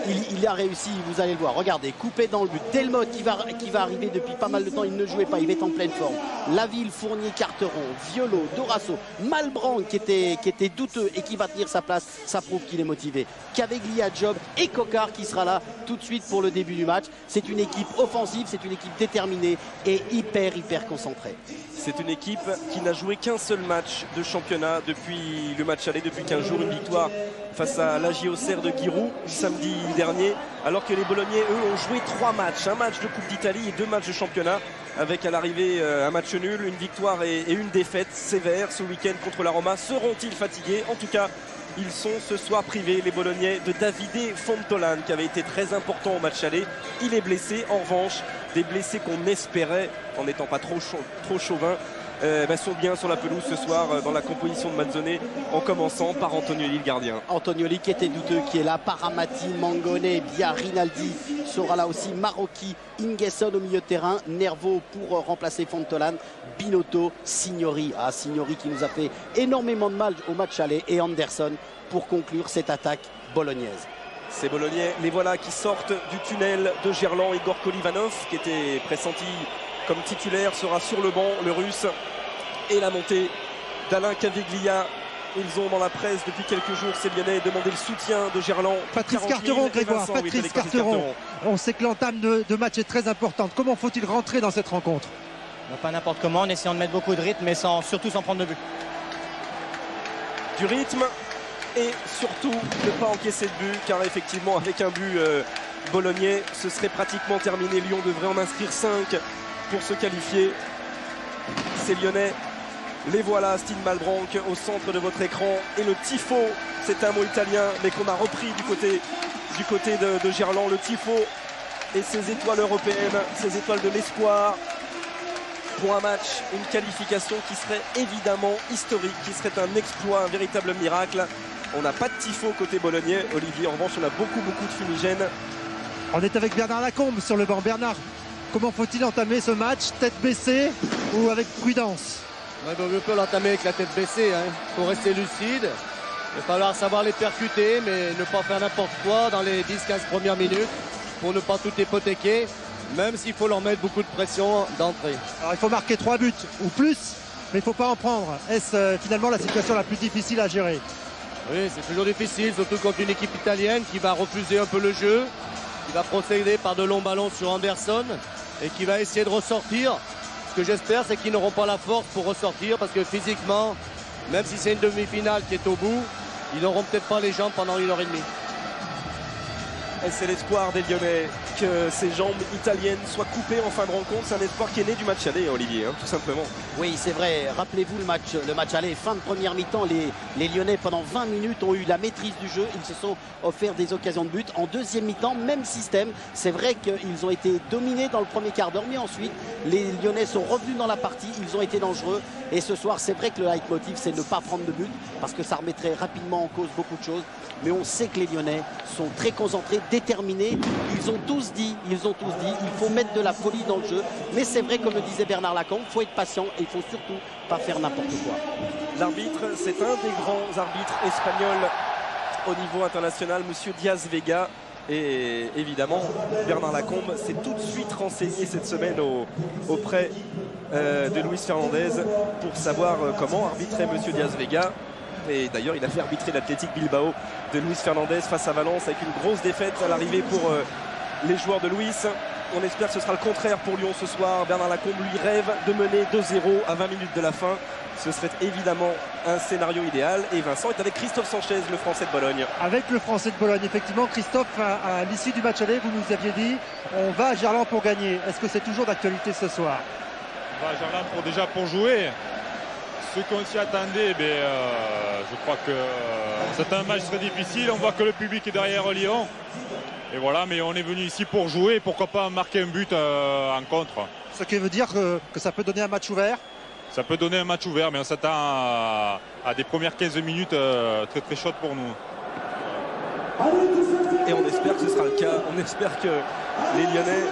il a réussi, vous allez le voir. Regardez, coupé dans le but. Delmotte qui va arriver depuis pas mal de temps, il ne jouait pas, il est en pleine forme. Laville, Fournier, Carteron, Violo, Dorasso, Malbranc qui était douteux et qui va tenir sa place, ça prouve qu'il est motivé. Caveglia, Job et Coquart qui sera là tout de suite pour le début du match. C'est une équipe offensive, c'est une équipe déterminée et hyper concentrée. C'est une équipe qui n'a joué qu'un seul match de championnat depuis le match aller, depuis 15 jours, une victoire face à l'AJ Auxerre de Giroud samedi dernier, alors que les Bolognais, eux, ont joué 3 matchs, un match de Coupe d'Italie et 2 matchs de championnat, avec à l'arrivée un match nul, une victoire et une défaite sévère ce week-end contre la Roma. Seront-ils fatigués? En tout cas, ils sont ce soir privés, les Bolognais, de Davide Fontolan, qui avait été très important au match aller. Il est blessé. En revanche, des blessés qu'on espérait, en n'étant pas trop chauvin, sont bien sur la pelouse ce soir dans la composition de Mazzone, en commençant par Antonioli, le gardien. Antonioli qui était douteux, qui est là. Paramati, Mangone, Bia, Rinaldi sera là aussi. Marocchi, Ingesson au milieu de terrain. Nervo pour remplacer Fontolan. Binotto, Signori. Signori qui nous a fait énormément de mal au match aller. Et Anderson pour conclure cette attaque bolognaise. Ces Bolognais, les voilà qui sortent du tunnel de Gerland. Igor Kolivanov, qui était pressenti comme titulaire, sera sur le banc, le russe. Et la montée d'Alain Caveglia. Ils ont dans la presse depuis quelques jours, ces Lyonnais, demandé le soutien de Gerland. Patrice Carteron, Grégoire, Patrice Carteron. On sait que l'entame de match est très importante. Comment faut-il rentrer dans cette rencontre? Pas n'importe comment, en essayant de mettre beaucoup de rythme, mais surtout sans prendre de but. Du rythme et surtout ne pas encaisser de but, car effectivement, avec un but bolognais, ce serait pratiquement terminé. Lyon devrait en inscrire 5 pour se qualifier. Ces Lyonnais, les voilà, Steve Malbranc au centre de votre écran. Et le tifo, c'est un mot italien, mais qu'on a repris du côté de Gerland. Le tifo et ses étoiles européennes, ses étoiles de l'espoir, pour un match, une qualification qui serait évidemment historique, qui serait un exploit, un véritable miracle. On n'a pas de tifo côté bolognais, Olivier. En revanche, on a beaucoup de fumigènes. On est avec Bernard Lacombe sur le banc. Bernard, comment faut-il entamer ce match? Tête baissée ou avec prudence? Il vaut mieux l'entamer avec la tête baissée. Il faut rester lucide. Il va falloir savoir les percuter, mais ne pas faire n'importe quoi dans les 10-15 premières minutes pour ne pas tout hypothéquer, même s'il faut leur mettre beaucoup de pression d'entrée. Alors il faut marquer 3 buts ou plus, mais il ne faut pas en prendre. Est-ce finalement la situation la plus difficile à gérer? Oui, c'est toujours difficile, surtout contre une équipe italienne qui va refuser un peu le jeu, qui va procéder par de longs ballons sur Anderson et qui va essayer de ressortir. Ce que j'espère, c'est qu'ils n'auront pas la force pour ressortir, parce que physiquement, même si c'est une demi-finale qui est au bout, ils n'auront peut-être pas les jambes pendant 1h30. Et c'est l'espoir des Lyonnais que ces jambes italiennes soient coupées en fin de rencontre. C'est un espoir qui est né du match aller, Olivier, tout simplement. Oui, c'est vrai. Rappelez-vous le match aller, fin de première mi-temps. Les Lyonnais, pendant 20 minutes, ont eu la maîtrise du jeu. Ils se sont offerts des occasions de but. En deuxième mi-temps, même système. C'est vrai qu'ils ont été dominés dans le premier quart d'heure, mais ensuite, les Lyonnais sont revenus dans la partie. Ils ont été dangereux. Et ce soir, c'est vrai que le leitmotiv, c'est ne pas prendre de but, parce que ça remettrait rapidement en cause beaucoup de choses. Mais on sait que les Lyonnais sont très concentrés, déterminés. Ils ont tous dit, il faut mettre de la folie dans le jeu. Mais c'est vrai, comme le disait Bernard Lacombe, il faut être patient et il faut surtout pas faire n'importe quoi. L'arbitre, c'est un des grands arbitres espagnols au niveau international, monsieur Diaz Vega. Et évidemment, Bernard Lacombe s'est tout de suite renseigné cette semaine auprès de Luis Fernandez pour savoir comment arbitrer monsieur Diaz Vega. Et d'ailleurs, il a fait arbitrer l'Athletic Bilbao de Luis Fernandez face à Valence avec une grosse défaite à l'arrivée pour les joueurs de Luis. On espère que ce sera le contraire pour Lyon ce soir. Bernard Lacombe, lui, rêve de mener 2-0 à 20 minutes de la fin. Ce serait évidemment un scénario idéal. Et Vincent est avec Christophe Sanchez, le Français de Bologne. Avec le Français de Bologne, effectivement. Christophe, à l'issue du match aller, vous nous aviez dit on va à Gerland pour gagner. Est-ce que c'est toujours d'actualité ce soir? On va à Gerland pour jouer. Ce qu'on s'y attendait, je crois que c'est un match très difficile. On voit que le public est derrière Lyon. Et voilà, mais on est venu ici pour jouer. Pourquoi pas marquer un but en contre. Ce qui veut dire que ça peut donner un match ouvert? Ça peut donner un match ouvert, mais on s'attend à des premières 15 minutes très très chaudes pour nous. Et on espère que ce sera le cas. On espère que les Lyonnais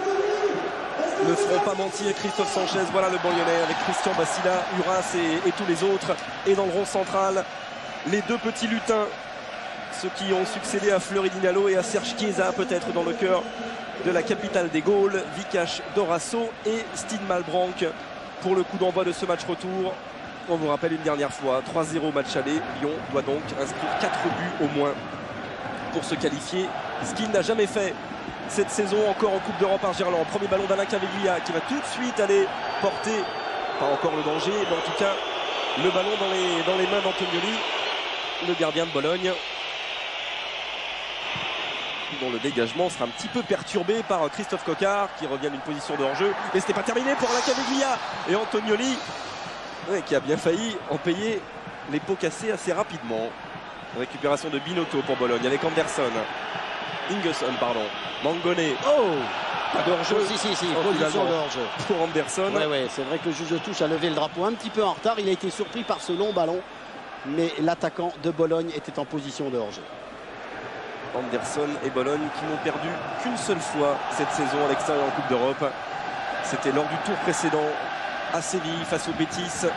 ne feront pas mentir. Christophe Sanchez, voilà le banc lyonnais avec Christian Bassila, Uras et tous les autres. Et dans le rond central, les deux petits lutins, ceux qui ont succédé à Fleury Dinalo et à Serge Chiesa, peut-être dans le cœur de la capitale des Gaules, Vikash Dorasso et Stijn Malbranck pour le coup d'envoi de ce match retour. On vous rappelle une dernière fois, 3-0 match aller. Lyon doit donc inscrire 4 buts au moins pour se qualifier, ce qu'il n'a jamais fait cette saison encore en Coupe d'Europe par Gerland. Premier ballon d'Alain Caveglia qui va tout de suite aller porter, pas encore le danger, mais en tout cas le ballon dans les mains d'Antonioli, le gardien de Bologne, dont le dégagement sera un petit peu perturbé par Christophe Coquard qui revient d'une position de hors-jeu. Et ce n'est pas terminé pour Alain Caveglia et Antonioli, qui a bien failli en payer les pots cassés assez rapidement. Récupération de Binotto pour Bologne avec Anderson. Ingesson, pardon. Mangone. Oh, pas de hors-jeu. Si, Oh, position de hors-jeu. Pour Anderson. Ouais, c'est vrai que le juge de touche a levé le drapeau un petit peu en retard. Il a été surpris par ce long ballon. Mais l'attaquant de Bologne était en position de hors-jeu. Anderson et Bologne qui n'ont perdu qu'une seule fois cette saison à l'extérieur en Coupe d'Europe. C'était lors du tour précédent à Séville face au Betis.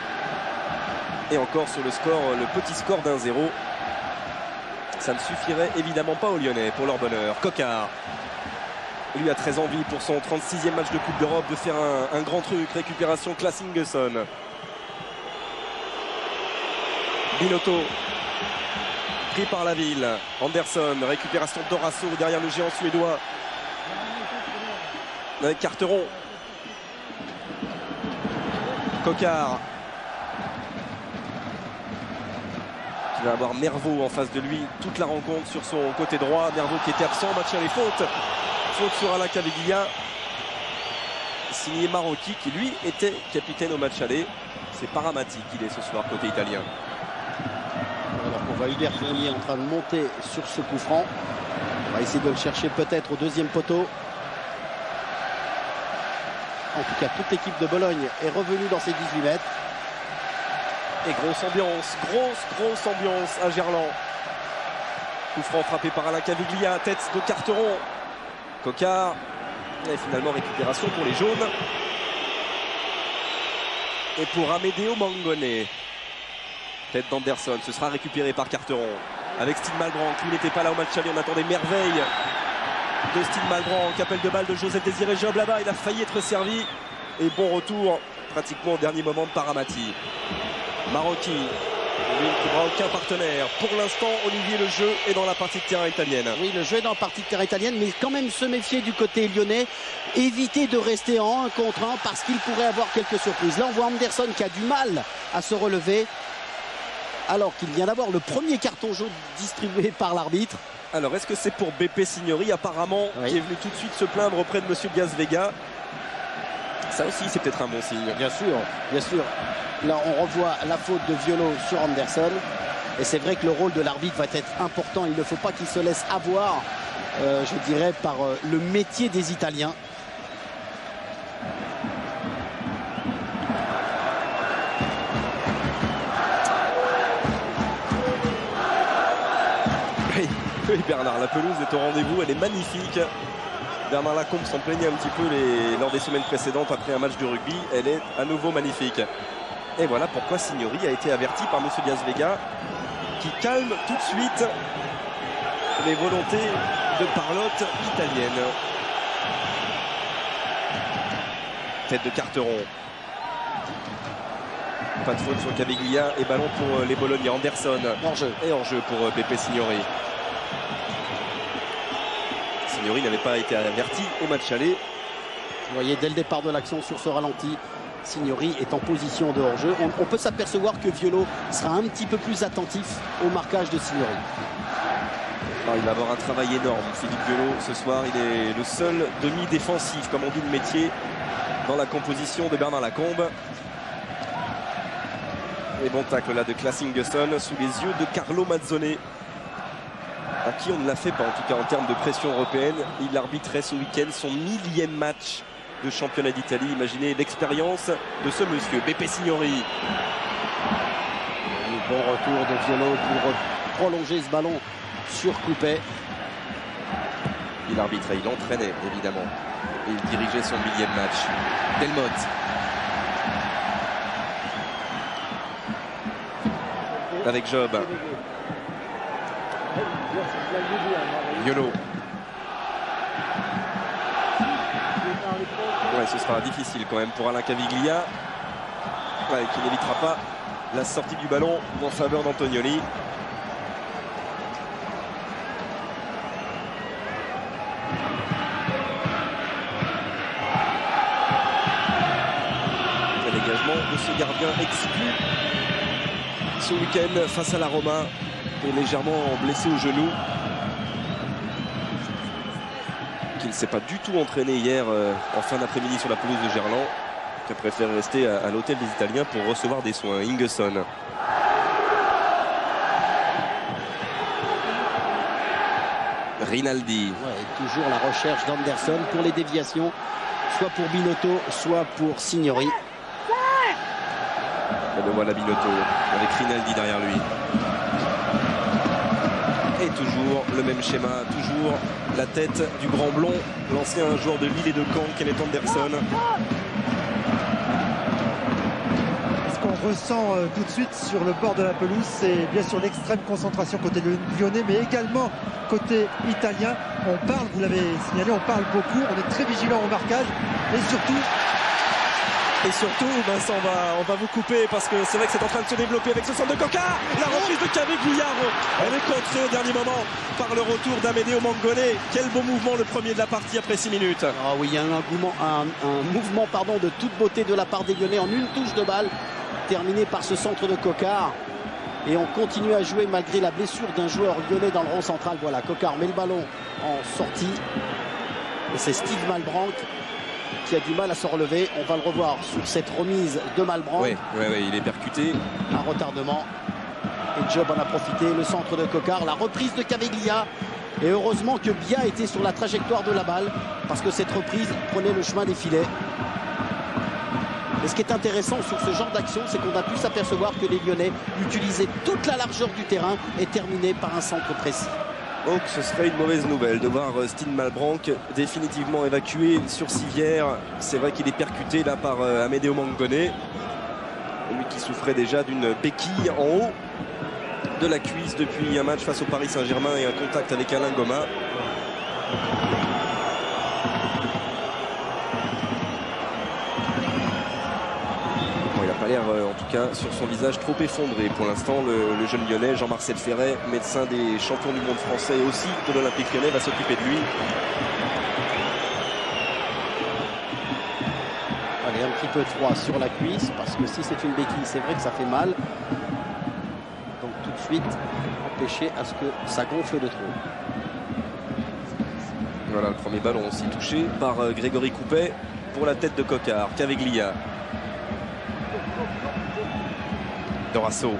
Et encore sur le petit score d'1-0. Ça ne suffirait évidemment pas aux Lyonnais pour leur bonheur. Coquard, lui, a très envie pour son 36e match de Coupe d'Europe de faire un grand truc. Récupération classe Ingesson. Binotto, pris par la ville. Anderson, récupération de Dorasso derrière le géant suédois. Avec Carteron. Coquard. Qui va avoir Mervaux en face de lui toute la rencontre sur son côté droit. Mervaux qui était absent, match à les fautes. Faute sur Alain Caveglia. Signé Marocchi qui lui était capitaine au match aller. C'est Paramati qu'il est ce soir côté italien. Alors qu'on voit Hubert Fournier en train de monter sur ce coup franc. On va essayer de le chercher peut-être au deuxième poteau. En tout cas, toute l'équipe de Bologne est revenue dans ses 18 mètres. Et grosse ambiance à Gerland. Coup franc frappé par Alain Caveglia, tête de Carteron. Coquard. Et finalement récupération pour les jaunes. Et pour Amedeo Mangone. Tête d'Anderson, ce sera récupéré par Carteron. Avec Stijn Malbranck, qui n'était pas là au match aller, on attendait merveille de Stijn Malbranck. Appel de balle de Joseph Désiré Job là-bas, il a failli être servi. Et bon retour, pratiquement au dernier moment de Paramati. Marocchi, lui ne trouvera aucun partenaire. Pour l'instant, Olivier, le jeu est dans la partie de terrain italienne. Oui, le jeu est dans la partie de terrain italienne, mais quand même se méfier du côté lyonnais. Éviter de rester en 1 contre 1 parce qu'il pourrait avoir quelques surprises. Là, on voit Anderson qui a du mal à se relever. Alors qu'il vient d'avoir le premier carton jaune distribué par l'arbitre. Alors, est-ce que c'est pour Beppe Signori, apparemment, oui, qui est venu tout de suite se plaindre auprès de Monsieur Diaz Vega? Ça aussi, c'est peut-être un bon signe. Bien sûr, bien sûr. Là, on revoit la faute de Violo sur Anderson. Et c'est vrai que le rôle de l'arbitre va être important. Il ne faut pas qu'il se laisse avoir, je dirais, par le métier des Italiens. Oui, Bernard, la pelouse est au rendez-vous, elle est magnifique. Bernard Lacombe s'en plaignait un petit peu lors des semaines précédentes après un match de rugby. Elle est à nouveau magnifique. Et voilà pourquoi Signori a été averti par M. Diaz Vega, qui calme tout de suite les volontés de parlotte italienne. Tête de Carteron. Pas de faute sur Caveglia et ballon pour les Bolognais. Anderson. Hors-jeu. Et hors-jeu pour Beppe Signori. Signori n'avait pas été averti au match aller. Vous voyez, dès le départ de l'action sur ce ralenti, Signori est en position de hors-jeu. On peut s'apercevoir que Violo sera un petit peu plus attentif au marquage de Signori. Alors, il va avoir un travail énorme, Philippe Violo. Ce soir, il est le seul demi-défensif, comme on dit le métier, dans la composition de Bernard Lacombe. Et bon tacle là de Claes Ingesson sous les yeux de Carlo Mazzone, à qui on ne l'a fait pas, en tout cas en termes de pression européenne. Il arbitrait ce week-end son 1000e match de championnat d'Italie. Imaginez l'expérience de ce monsieur. Beppe Signori. Un bon retour de Violo pour prolonger ce ballon sur Coupet. Il arbitrait, il entraînait évidemment. Et il dirigeait son 1000e match. Delmotte. Avec Job. Yolo. Ouais, ce sera difficile quand même pour Alain Caviglia, ouais, qui n'évitera pas la sortie du ballon en faveur d'Antonioli. Le dégagement de ce gardien exclu ce week-end face à la Roma et légèrement blessé au genou, qui ne s'est pas du tout entraîné hier en fin d'après-midi sur la pelouse de Gerland, qui a préféré rester à l'hôtel des Italiens pour recevoir des soins. Ingesson. Rinaldi. Ouais, toujours la recherche d'Anderson pour les déviations, soit pour Binotto, soit pour Signori. Et ben voilà Binotto avec Rinaldi derrière lui. Et toujours le même schéma, toujours la tête du grand blond, l'ancien joueur de Lille et de Caen, Kenneth Anderson. Ce qu'on ressent tout de suite sur le bord de la pelouse, c'est bien sûr l'extrême concentration côté lyonnais, mais également côté italien. On parle, vous l'avez signalé, on parle beaucoup, on est très vigilant au marquage et surtout, Vincent, on va vous couper parce que c'est vrai que c'est en train de se développer avec ce centre de Coca. La reprise de Caviglia, elle est contrée au dernier moment par le retour d'Amedeo Mangone. Quel beau mouvement, le premier de la partie après 6 minutes. Ah oui, il y a un mouvement de toute beauté de la part des Lyonnais en une touche de balle, terminé par ce centre de Coquard. Et on continue à jouer malgré la blessure d'un joueur lyonnais dans le rond central. Voilà, Coquard met le ballon en sortie. Et c'est Steve Malbranck qui a du mal à se relever. On va le revoir sur cette remise de Malbranck. Oui, il est percuté. Un retardement. Et Job en a profité. Le centre de Coquard, la reprise de Caviglia. Et heureusement que Bia était sur la trajectoire de la balle, parce que cette reprise prenait le chemin des filets. Et ce qui est intéressant sur ce genre d'action, c'est qu'on a pu s'apercevoir que les Lyonnais utilisaient toute la largeur du terrain et terminaient par un centre précis. Donc ce serait une mauvaise nouvelle de voir Steve Malbranck définitivement évacué sur civière. C'est vrai qu'il est percuté là par Amedeo Mangone, lui qui souffrait déjà d'une béquille en haut de la cuisse depuis un match face au Paris Saint-Germain et un contact avec Alain Goma. Il n'a pas l'air, en tout cas, sur son visage trop effondré. Pour l'instant, le jeune Lyonnais, Jean-Marcel Ferret, médecin des champions du monde français et aussi de l'Olympique Lyonnais, va s'occuper de lui. Allez, un petit peu froid sur la cuisse, parce que si c'est une béquille, c'est vrai que ça fait mal. Donc tout de suite, empêcher à ce que ça gonfle de trop. Voilà, le premier ballon aussi touché par Grégory Coupet pour la tête de Coquard. Caviglia. Dorasso,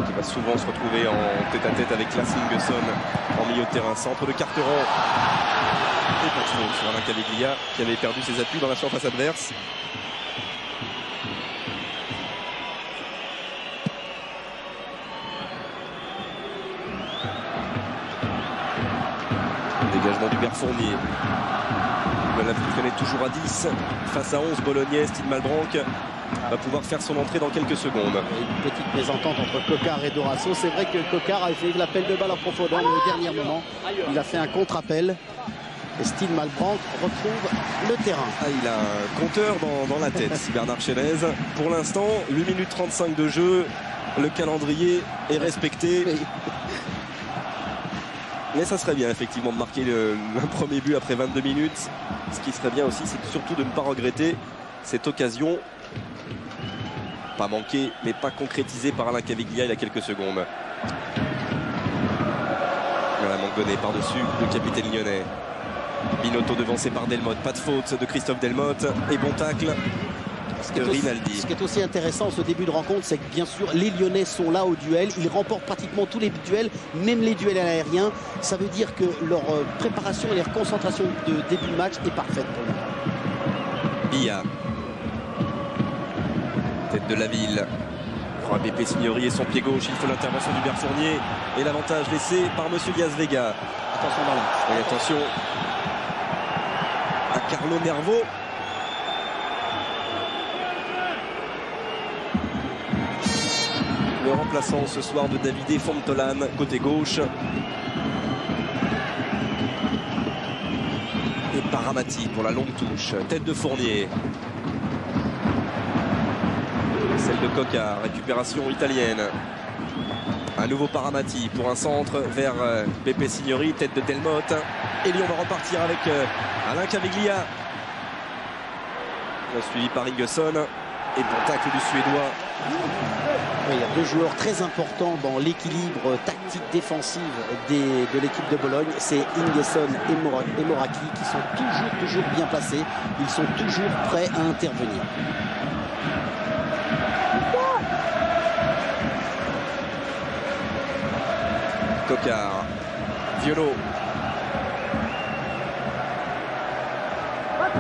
qui va souvent se retrouver en tête-à-tête avec Lasse Ingesson en milieu de terrain. Centre de Carteron. Et pas de faute sur Alain Caviglia, qui avait perdu ses appuis dans la surface adverse. Dégagement du Fournier. L'Olympique Lyonnais toujours à 10 face à 11 Bolognais. Steve Malbranck va pouvoir faire son entrée dans quelques secondes. Une petite mésentente entre Coquard et Dorasso. C'est vrai que Coquard a fait l'appel de balle en profondeur au dernier moment. Il a fait un contre-appel. Et Steve Malbranck retrouve le terrain. Il a un compteur dans la tête, Bernard Chenez. Pour l'instant, 8 minutes 35 de jeu. Le calendrier est respecté. Mais ça serait bien effectivement de marquer un premier but après 22 minutes. Ce qui serait bien aussi, c'est surtout de ne pas regretter cette occasion. Pas manquée, mais pas concrétisée par Alain Caviglia il y a quelques secondes. Voilà, Mangone par-dessus le capitaine lyonnais. Binotto devancé par Delmotte. Pas de faute de Christophe Delmotte. Et bon tacle de Rinaldi. Ce qui est aussi intéressant ce début de rencontre, c'est que bien sûr les Lyonnais sont là au duel. Ils remportent pratiquement tous les duels, même les duels à l'aérien. Ça veut dire que leur préparation et leur concentration de début de match est parfaite pour eux. Bia. Tête de la ville. Pour Beppe Signori et son pied gauche, il faut l'intervention du Fournier. Et l'avantage laissé par Monsieur Diaz Vega. Attention dans l'axe. Et attention à Carlo Nervo. Le remplaçant ce soir de Davide Fontolan, côté gauche. Paramati pour la longue touche. Tête de Fournier. Celle de Coca. Récupération italienne. Un nouveau Paramati pour un centre vers Pepe Signori. Tête de Delmotte. Et Lyon va repartir avec Alain Caviglia. Suivi par Ingesson. Et bon tacle du Suédois. Il y a deux joueurs très importants dans l'équilibre tactique défensif de l'équipe de Bologne. C'est Ingesson et Moraki qui sont toujours bien placés. Ils sont toujours prêts à intervenir. Coquard. Violo.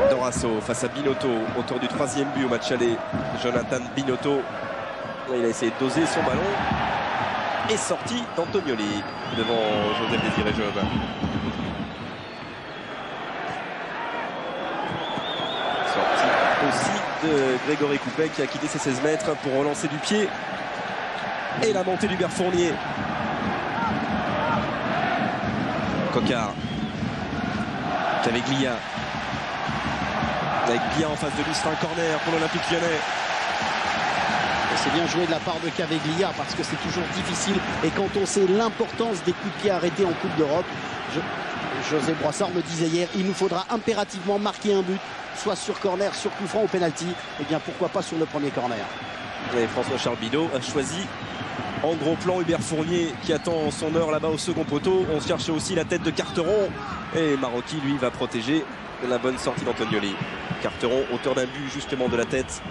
Dorasso face à Binotto, auteur du 3e but au match aller. Jonathan Binotto. Il a essayé de doser son ballon. Et sorti d'Antonioli devant Joseph Désiré Job. Sorti aussi de Grégory Coupet qui a quitté ses 16 mètres pour relancer du pied. Et la montée d'Hubert Fournier. Coquard. Caviglia. Avec bien en face de lui, c'est un corner pour l'Olympique Lyonnais. C'est bien joué de la part de Caviglia parce que c'est toujours difficile. Et quand on sait l'importance des coups de pied arrêtés en Coupe d'Europe, José Broissard me disait hier, il nous faudra impérativement marquer un but, soit sur corner, sur coup franc ou penalty. Et bien pourquoi pas sur le premier corner. Et François-Charles Bidot a choisi en gros plan Hubert Fournier qui attend son heure là-bas au second poteau. On cherchait aussi la tête de Carteron. Et Marocchi, lui, va protéger la bonne sortie d'Antonioli. Carteron, auteur d'un but justement de la tête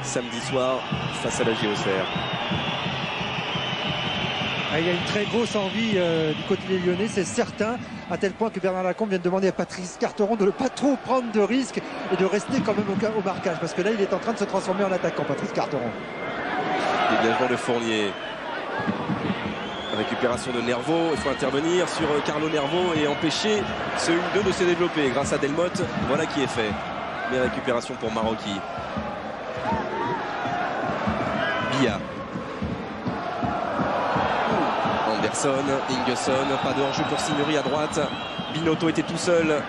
samedi soir face à la JOCR. Il y a une très grosse envie du côté des Lyonnais, c'est certain, à tel point que Bernard Lacombe vient de demander à Patrice Carteron de ne pas trop prendre de risques et de rester quand même au marquage, parce que là il est en train de se transformer en attaquant, Patrice Carteron. Dégagement de Fournier. Récupération de Nervo, il faut intervenir sur Carlo Nervo et empêcher ce 1-2 de se développer grâce à Delmotte. Voilà qui est fait. Mais récupération pour Marocchi. Bia. Anderson, Ingesson, pas de hors-jeu pour Signori à droite. Binotto était tout seul.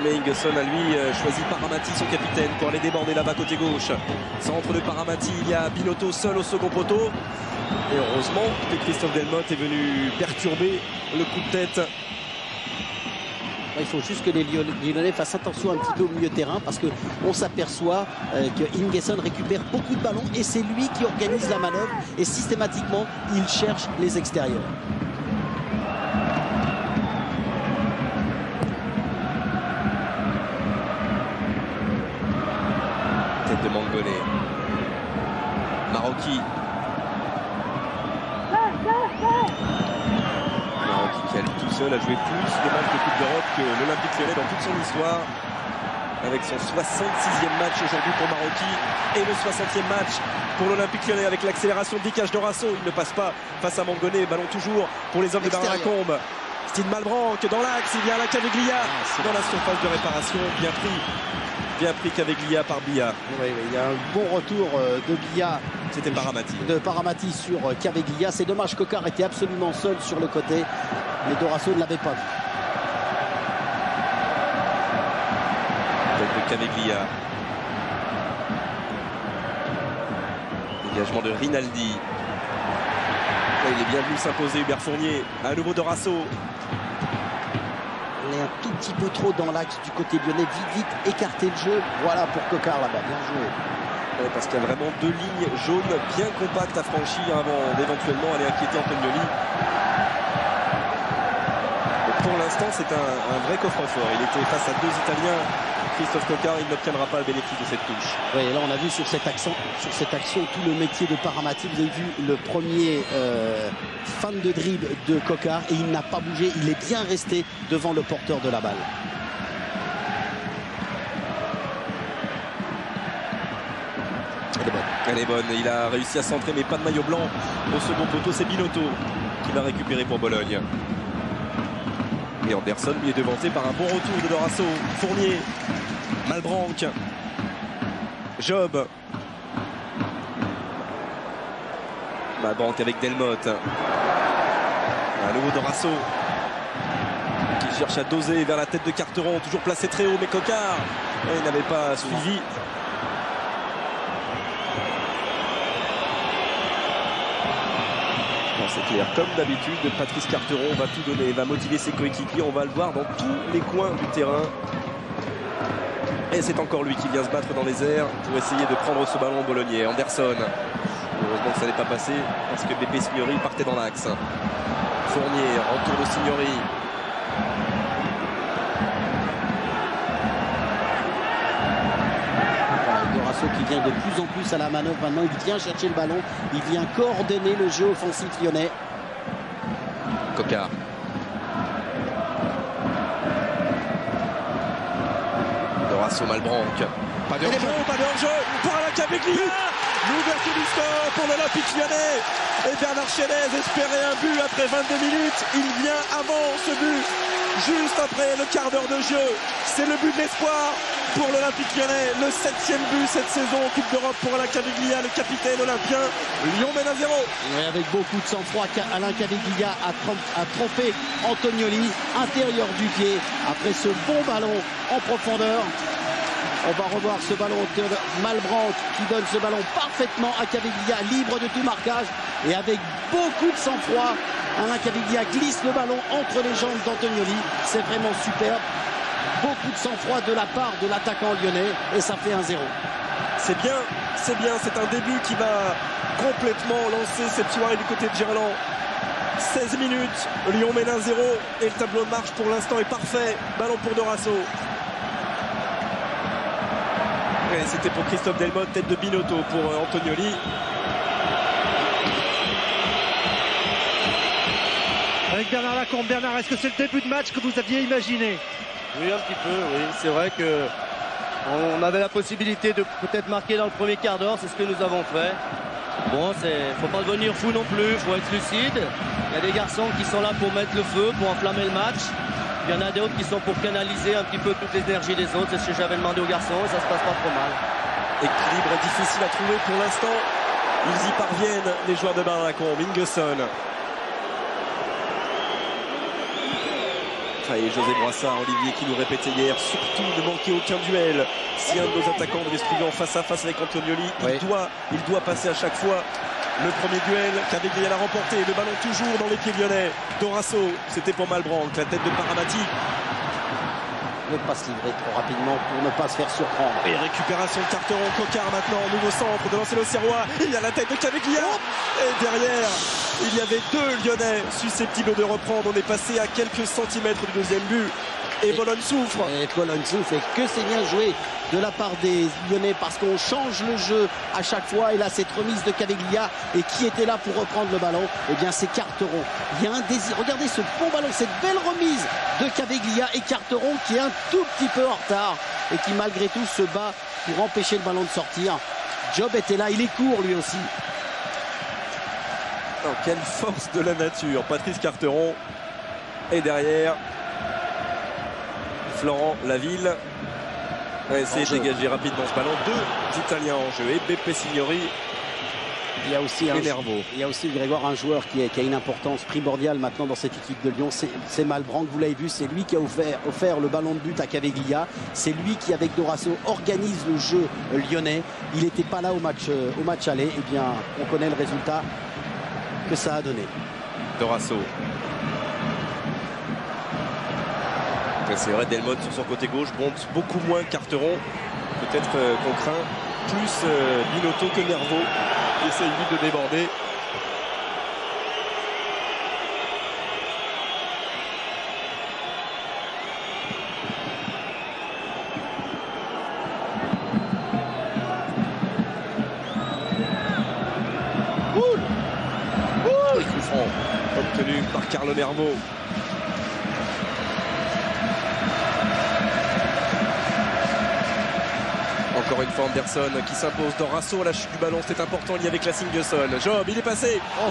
Mais Ingesson a lui choisi Paramati, son capitaine, pour aller déborder là-bas côté gauche. Centre de Paramati, il y a Binotto seul au second poteau. Et heureusement que Christophe Delmotte est venu perturber le coup de tête. Il faut juste que les Lyonnais fassent attention un petit peu au milieu de terrain parce qu'on s'aperçoit que Ingesson récupère beaucoup de ballons et c'est lui qui organise la manœuvre et systématiquement il cherche les extérieurs. Tête de Mangone. Marocchi. Qui a lui tout seul a joué plus de matchs de Coupe d'Europe que l'Olympique Lyonnais dans toute son histoire, avec son 66e match aujourd'hui pour Marocchi et le 60e match pour l'Olympique Lyonnais avec l'accélération de Dicage Dorasso. Il ne passe pas face à Mangone, ballon toujours pour les hommes de Bernard Lacombe. Steve Malbranc dans l'axe, il y a la Caviglia dans la surface de réparation, bien pris Caviglia par Bia. Oui, il y a un bon retour de Bia. C'était Paramati. De Paramati sur Caviglia. C'est dommage, Coquard était absolument seul sur le côté, mais Dorasso ne l'avait pas vu. Tête de Caviglia. Dégagement de Rinaldi. Il est bien venu s'imposer Hubert Fournier. À nouveau Dorasso. On est un tout petit peu trop dans l'axe du côté lyonnais. Vite, écarter le jeu. Voilà pour Coquard là-bas. Bien joué. Parce qu'il y a vraiment deux lignes jaunes bien compactes à franchir avant d'éventuellement aller inquiéter Antonioli. Pour l'instant, c'est un vrai coffre-fort. Il était face à deux Italiens. Christophe Coquard, il n'obtiendra pas le bénéfice de cette touche. Oui, et là on a vu sur cette action tout le métier de Paramati. Vous avez vu le premier fan de dribble de Coquard et il n'a pas bougé. Il est bien resté devant le porteur de la balle. Elle est bonne. Il a réussi à centrer, mais pas de maillot blanc. Au second poteau, c'est Binotto qui va récupérer pour Bologne. Et Anderson lui est devancé par un bon retour de Dorasso. Fournier, Malbranc, Job. Malbranc avec Delmotte. À nouveau Dorasso qui cherche à doser vers la tête de Carteron, toujours placé très haut, mais Coquard, il n'avait pas suivi. C'est clair, comme d'habitude, Patrice Carteron va tout donner, va motiver ses coéquipiers, on va le voir dans tous les coins du terrain. Et c'est encore lui qui vient se battre dans les airs pour essayer de prendre ce ballon bolognais. Anderson, heureusement que ça n'est pas passé parce que Beppe Signori partait dans l'axe. Fournier, retour de Signori. Dorasso qui vient de plus en plus à la manœuvre maintenant, il vient chercher le ballon, il vient coordonner le jeu offensif lyonnais. Coquard. Dorasso Malbranc. Pas de hors-jeu pour Alain Caveglia. L'ouverture du score pour l'Olympique lyonnais. Et Bernard Chénez espérait un but après 22 minutes. Il vient avant ce but, juste après le quart d'heure de jeu. C'est le but de l'espoir pour l'Olympique lyonnais. Le 7e but cette saison en Coupe d'Europe pour Alain Caveglia, le capitaine olympien. Lyon mène à 0. Oui, avec beaucoup de sang-froid, Alain Caveglia a trompé Antonioli, intérieur du pied, après ce bon ballon en profondeur. On va revoir ce ballon de Malbranc qui donne ce ballon parfaitement à Caveglia, libre de tout marquage et avec beaucoup de sang-froid. Alain Caveglia glisse le ballon entre les jambes d'Antonioli. C'est vraiment superbe. Beaucoup de sang-froid de la part de l'attaquant lyonnais et ça fait 1-0. C'est bien, c'est bien. C'est un début qui va complètement lancer cette soirée du côté de Gerland. 16 minutes, Lyon mène 1-0 et le tableau de marche pour l'instant est parfait. Ballon pour Dorasso. C'était pour Christophe Delmotte, tête de Binotto pour Antonioli. Avec Bernard Lacombe. Bernard, est-ce que c'est le début de match que vous aviez imaginé? Oui, un petit peu, oui. C'est vrai que on avait la possibilité de peut-être marquer dans le premier quart d'heure, c'est ce que nous avons fait. Bon, faut pas devenir fou non plus, faut être lucide. Il y a des garçons qui sont là pour mettre le feu, pour enflammer le match. Il y en a d'autres qui sont pour canaliser un petit peu toutes les énergies des autres. C'est ce que j'avais demandé aux garçons et ça se passe pas trop mal. Équilibre difficile à trouver pour l'instant. Ils y parviennent, les joueurs de Bernard Lacombe. Ingesson. Et José Boissard, Olivier qui nous répétait hier, surtout ne manquer aucun duel. Si un de nos attaquants devait se trouver en face à face avec Antonioli, il doit passer à chaque fois. Le premier duel, Caveglia l'a remporté, le ballon toujours dans les pieds lyonnais. Dorasso, c'était pour Malbranc, la tête de Paramati. Ne pas se livrer trop rapidement pour ne pas se faire surprendre. Et récupération de Carteron, Coquard maintenant, nouveau centre de lancer l'Auxerrois. Il y a la tête de Caveglia. Et derrière, il y avait deux Lyonnais susceptibles de reprendre. On est passé à quelques centimètres du deuxième but. Et Bologne souffre. Et Bologne souffre. Et que c'est bien joué de la part des Lyonnais parce qu'on change le jeu à chaque fois. Et là, cette remise de Caveglia. Et qui était là pour reprendre le ballon? Eh bien, c'est Carteron. Il y a un désir. Regardez ce bon ballon, cette belle remise de Caveglia et Carteron qui est un tout petit peu en retard et qui, malgré tout, se bat pour empêcher le ballon de sortir. Job était là. Il est court, lui aussi. Oh, quelle force de la nature. Patrice Carteron. Et derrière, Florent Laville va essayer de dégager rapidement ce ballon. Deux Italiens en jeu. Et Beppe Signori. Il y a aussi Grégoire, un joueur qui a une importance primordiale maintenant dans cette équipe de Lyon. C'est Malbranc, vous l'avez vu, c'est lui qui a offert le ballon de but à Caveglia. C'est lui qui, avec Dorasso, organise le jeu lyonnais. Il n'était pas là au match aller. Eh bien, on connaît le résultat que ça a donné. Dorasso. C'est vrai, Delmotte sur son côté gauche monte beaucoup moins Carteron. Peut-être qu'on craint plus Binotto que Nervo. Il essaye vite de déborder. Coup franc obtenu par Carlo Nervo. Encore une fois Anderson qui s'impose. Dorasso à la chute du ballon, c'est important, il y avait Klassingesson. Job, il est passé, Oh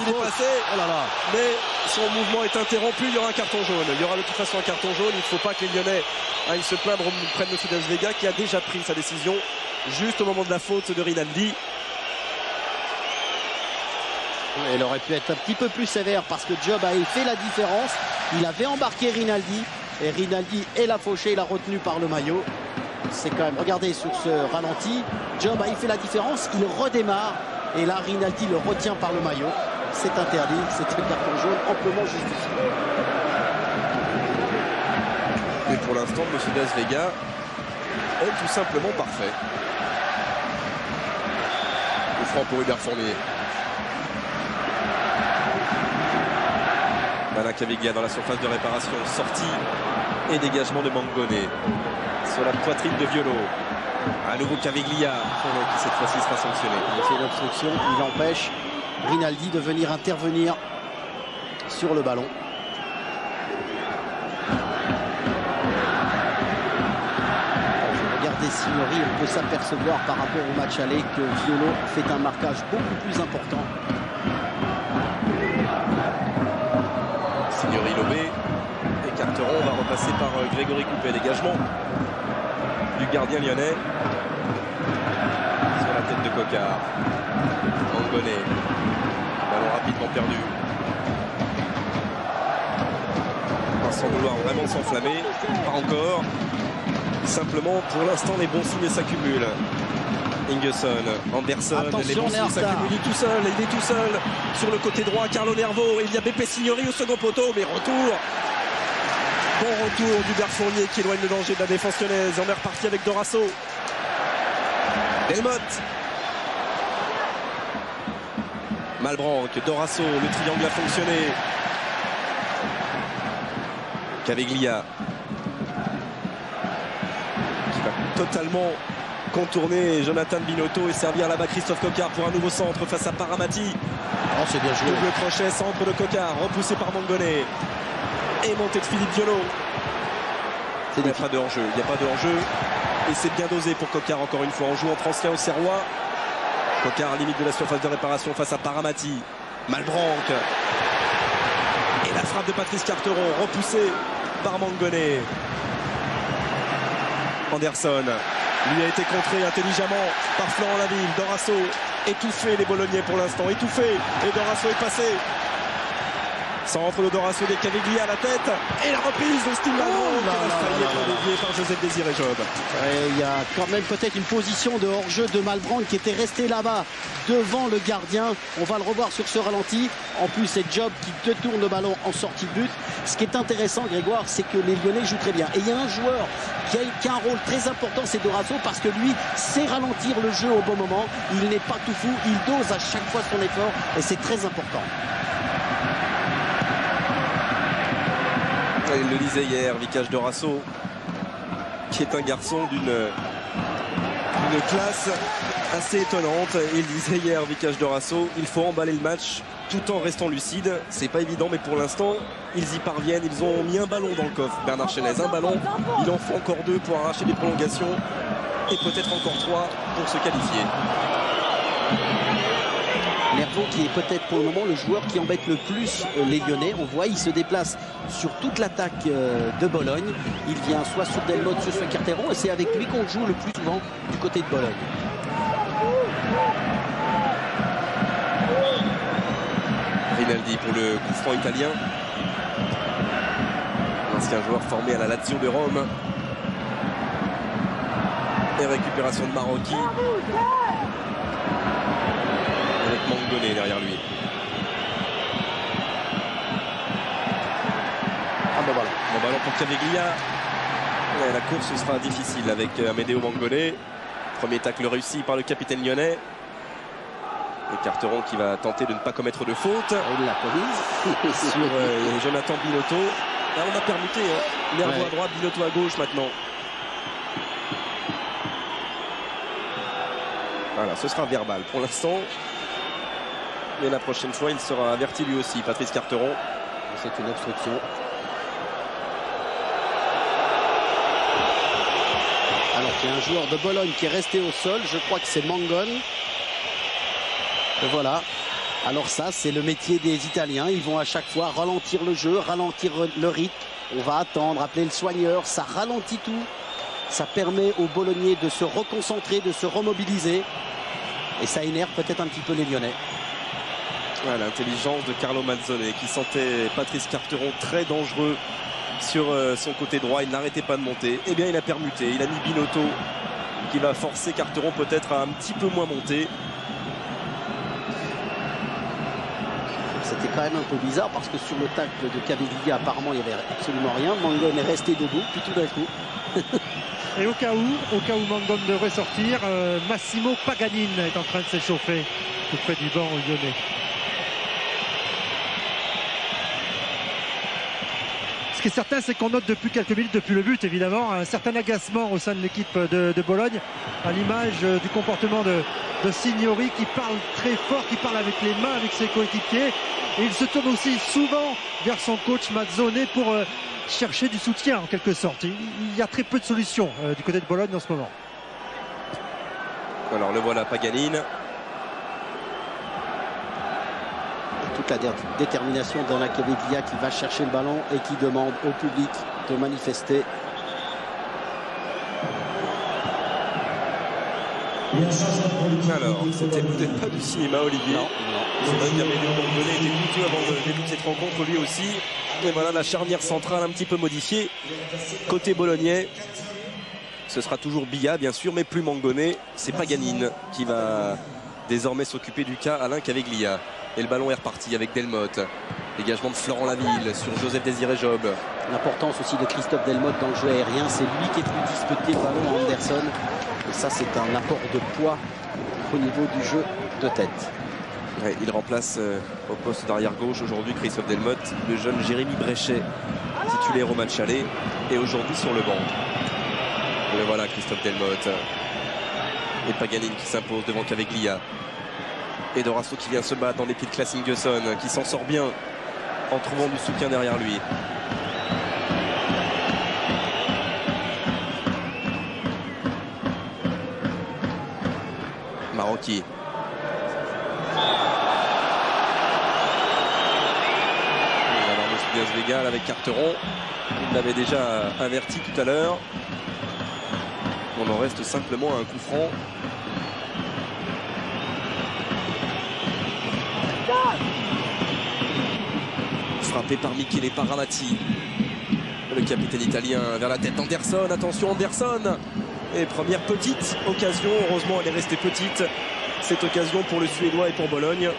là là. mais son mouvement est interrompu, il y aura un carton jaune. Il y aura de toute façon un carton jaune, il ne faut pas que les Lyonnais aillent se plaindre auprès de M. Das Vega qui a déjà pris sa décision juste au moment de la faute de Rinaldi. Il aurait pu être un petit peu plus sévère parce que Job a fait la différence. Il avait embarqué Rinaldi. Et Rinaldi est la fauchée, il a retenu par le maillot. C'est quand même, regardez sur ce ralenti, Job, il fait la différence, il redémarre. Et là, Rinaldi le retient par le maillot. C'est interdit, c'est un carton jaune amplement justifié. Et pour l'instant, M. Das Vega est tout simplement parfait. Le franc pour Hubert Fournier. Alain Caviglia dans la surface de réparation. Sortie et dégagement de Mangone. Sur la poitrine de Violo. À nouveau Caviglia qui cette fois-ci sera sanctionné. C'est une obstruction, il empêche Rinaldi de venir intervenir sur le ballon. Regardez Signori, on peut s'apercevoir par rapport au match aller que Violo fait un marquage beaucoup plus important. Signori lobé. Et Carteron va repasser par Grégory Coupé. Dégagement du gardien lyonnais. Sur la tête de Cocard. Mangone. Ballon rapidement perdu. Sans vouloir vraiment s'enflammer. Pas encore. Simplement, pour l'instant, les bons signes s'accumulent. Ingesson, Anderson, attention, les bons signes s'accumulent. Il est tout seul sur le côté droit. Carlo Nervo, il y a Beppe Signori au second poteau, mais retour. Bon retour d'Hubert Fournier qui éloigne le danger de la défense lyonnaise. On est reparti avec Dorasso. Delmotte. Malbranck, Dorasso, le triangle a fonctionné. Caviglia qui va totalement contourner Jonathan Binotto et servir là-bas Christophe Cocard pour un nouveau centre face à Paramati. Oh, c'est bien joué. Double crochet, centre de Cocard, repoussé par Mangone. Et montée de Philippe Violo. Il n'y a pas de hors-jeu. Il n'y a pas de hors-jeu. Et c'est bien dosé pour Cocard encore une fois. On joue entre anciens au Serrois. Cocard limite de la surface de réparation face à Paramati. Malbranck. Et la frappe de Patrice Carteron, repoussée par Mangone. Anderson lui a été contré intelligemment par Florent Laville. Dorasso étouffé, les Bolognais pour l'instant, étouffé. Et Dorasso est passé. Centre de Dorasso, des Caviglia à la tête. Et la reprise de Steve Malbranck déviée par Joseph Désiré Job. Il y a quand même peut-être une position de hors-jeu de Malbranck qui était resté là-bas devant le gardien. On va le revoir sur ce ralenti. En plus, c'est Job qui détourne le ballon en sortie de but. Ce qui est intéressant, Grégoire, c'est que les Lyonnais jouent très bien. Et il y a un joueur qui a un rôle très important, c'est Dorasso, parce que lui sait ralentir le jeu au bon moment. Il n'est pas tout fou, il dose à chaque fois son effort et c'est très important. Il le disait hier, Vicage Dorasso, qui est un garçon d'une classe assez étonnante. Il disait hier, Vicage Dorasso, il faut emballer le match tout en restant lucide. C'est pas évident, mais pour l'instant, ils y parviennent. Ils ont mis un ballon dans le coffre, Bernard Chenez. Un ballon, il en faut encore 2 pour arracher les prolongations et peut-être encore 3 pour se qualifier. Nervo qui est peut-être pour le moment le joueur qui embête le plus les Lyonnais. On voit, il se déplace sur toute l'attaque de Bologne. Il vient soit sur Delmotte, soit sur Carteron, et c'est avec lui qu'on joue le plus souvent du côté de Bologne. Rinaldi pour le coup franc italien. L'ancien joueur formé à la Lazio de Rome. Et récupération de Marocchi. Avec Mangone derrière lui. Bon ballon pour Caviglia. Ouais, la course sera difficile avec Amedeo Mangone. Premier tacle réussi par le capitaine lyonnais. Et Carteron qui va tenter de ne pas commettre de faute. Il l'a commise. Sur Jonathan Binotto. Là on a permuté. Nervo à droite, Binotto à gauche maintenant. Voilà, ce sera verbal pour l'instant. Et la prochaine fois, il sera averti lui aussi, Patrice Carteron. C'est une obstruction. Alors qu'il y a un joueur de Bologne qui est resté au sol. Je crois que c'est Mangone. Et voilà. Alors ça, c'est le métier des Italiens. Ils vont à chaque fois ralentir le jeu, ralentir le rythme. On va attendre, appeler le soigneur. Ça ralentit tout. Ça permet aux Bolognais de se reconcentrer, de se remobiliser. Et ça énerve peut-être un petit peu les Lyonnais. Voilà, l'intelligence de Carlo Mazzone qui sentait Patrice Carteron très dangereux sur son côté droit, il n'arrêtait pas de monter. Eh bien il a permuté, il a mis Binotto qui va forcer Carteron peut-être à un petit peu moins monter. C'était quand même un peu bizarre parce que sur le tacle de Caviglia, apparemment il n'y avait absolument rien. Mangone est resté debout, puis tout d'un coup. Et au cas où Mangone devrait sortir, Massimo Paganine est en train de s'échauffer tout près du banc lyonnais. Ce qui est certain, c'est qu'on note depuis quelques minutes, depuis le but évidemment, un certain agacement au sein de l'équipe de Bologne, à l'image du comportement de Signori qui parle très fort, qui parle avec les mains, avec ses coéquipiers. Et il se tourne aussi souvent vers son coach Mazzone pour chercher du soutien en quelque sorte. Il y a très peu de solutions du côté de Bologne en ce moment. Alors le voilà Paganine. Toute la détermination d'un Caviglia qui va chercher le ballon et qui demande au public de manifester. Alors, c'était peut-être pas du cinéma, Olivier. Non. C'est vrai qu'Amélie Mangone était coûteux avant de débuter cette rencontre, lui aussi. Et voilà la charnière centrale un petit peu modifiée. Côté bolognais, ce sera toujours Billa, bien sûr, mais plus Mangone. C'est Paganine qui va désormais s'occuper du cas Alain Caviglia. Et le ballon est reparti avec Delmotte. Dégagement de Florent Laville sur Joseph Désiré Job. L'importance aussi de Christophe Delmotte dans le jeu aérien, c'est lui qui est plus disputé le ballon à Anderson. Et ça, c'est un apport de poids au niveau du jeu de tête. Ouais, il remplace au poste d'arrière gauche aujourd'hui Christophe Delmotte, le jeune Jérémy Bréchet, titulaire au match aller, et aujourd'hui sur le banc. Et voilà Christophe Delmotte. Et Paganine qui s'impose devant Caviglia. Et Dorasso qui vient se battre dans les pieds de Claes Ingesson, qui s'en sort bien en trouvant du soutien derrière lui. Marocchi. Végal avec Carteron. Il l'avait déjà averti tout à l'heure. On en reste simplement à un coup franc. Frappé par Michele Paramati. Le capitaine italien vers la tête d'Anderson. Attention Anderson. Et première petite occasion. Heureusement elle est restée petite. Cette occasion pour le Suédois et pour Bologne.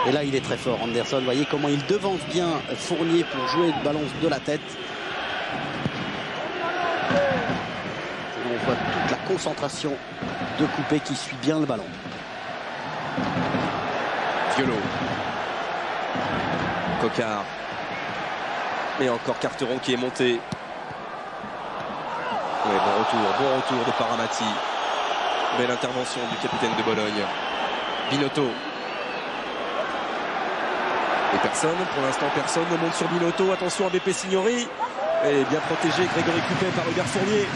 Et là, il est très fort, Anderson. Vous voyez comment il devance bien Fournier pour jouer le ballon de la tête. On voit toute la concentration de Coupé qui suit bien le ballon. Violo. Coquard. Et encore Carteron qui est monté. Ouais, bon retour de Paramati. Belle intervention du capitaine de Bologne. Binotto. Et personne, pour l'instant personne ne monte sur Binotto. Attention à BP Signori. Et bien protégé Grégory Coupé par Hubert Fournier.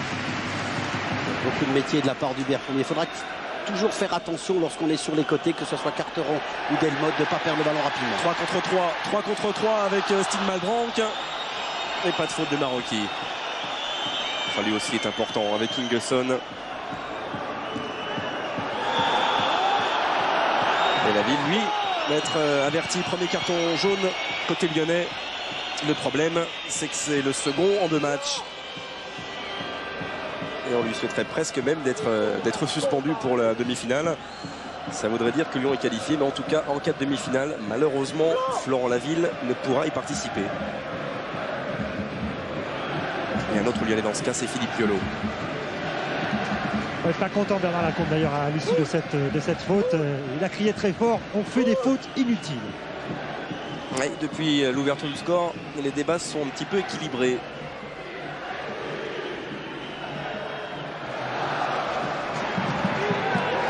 Beaucoup de métier de la part d'Hubert Fournier. Il faudra toujours faire attention lorsqu'on est sur les côtés, que ce soit Carteron ou Delmotte, de ne pas perdre le ballon rapidement. 3 contre 3 avec Stig Malbranck. Et pas de faute de Marocchi. Enfin, lui aussi est important avec Ingesson. Et la ville, lui, va être averti. Premier carton jaune côté lyonnais. Le problème, c'est que c'est le second en 2 matchs. Et on lui souhaiterait presque même d'être suspendu pour la demi-finale. Ça voudrait dire que Lyon est qualifié, mais en tout cas, en cas de demi-finale, malheureusement, Florent Laville ne pourra y participer. Et un autre lyonnais dans ce cas, c'est Philippe Piolo. Ouais, pas content Bernard Lacombe d'ailleurs à l'issue de cette faute. Il a crié très fort, on fait des fautes inutiles. Ouais, depuis l'ouverture du score, les débats sont un petit peu équilibrés.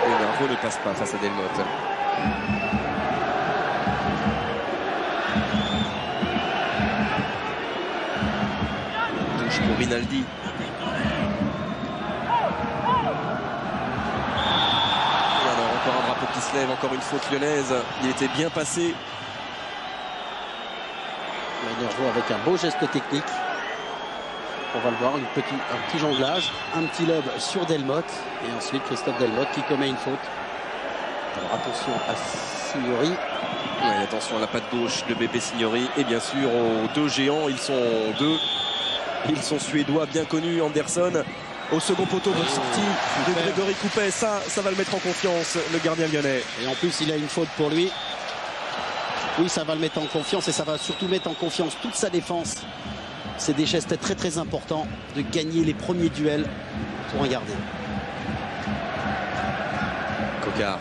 Et Nervo ne passe pas face à Delmotte. Touche pour Rinaldi. Encore un drapeau qui se lève, encore une faute lyonnaise. Il était bien passé. Nervo avec un beau geste technique. On va le voir, un petit jonglage, un petit lob sur Delmotte. Et ensuite Christophe Delmotte qui commet une faute. Alors attention à Signori. Ouais, attention à la patte gauche de Beppe Signori et bien sûr aux deux géants, ils sont deux. Ils sont suédois bien connus. Anderson au second poteau, bonne sortie de Grégory Coupet, ça va le mettre en confiance, le gardien lyonnais. Et en plus il a une faute pour lui. Oui, ça va le mettre en confiance et ça va surtout mettre en confiance toute sa défense. C'est des gestes très très importants de gagner les premiers duels pour un gardien. Coquard.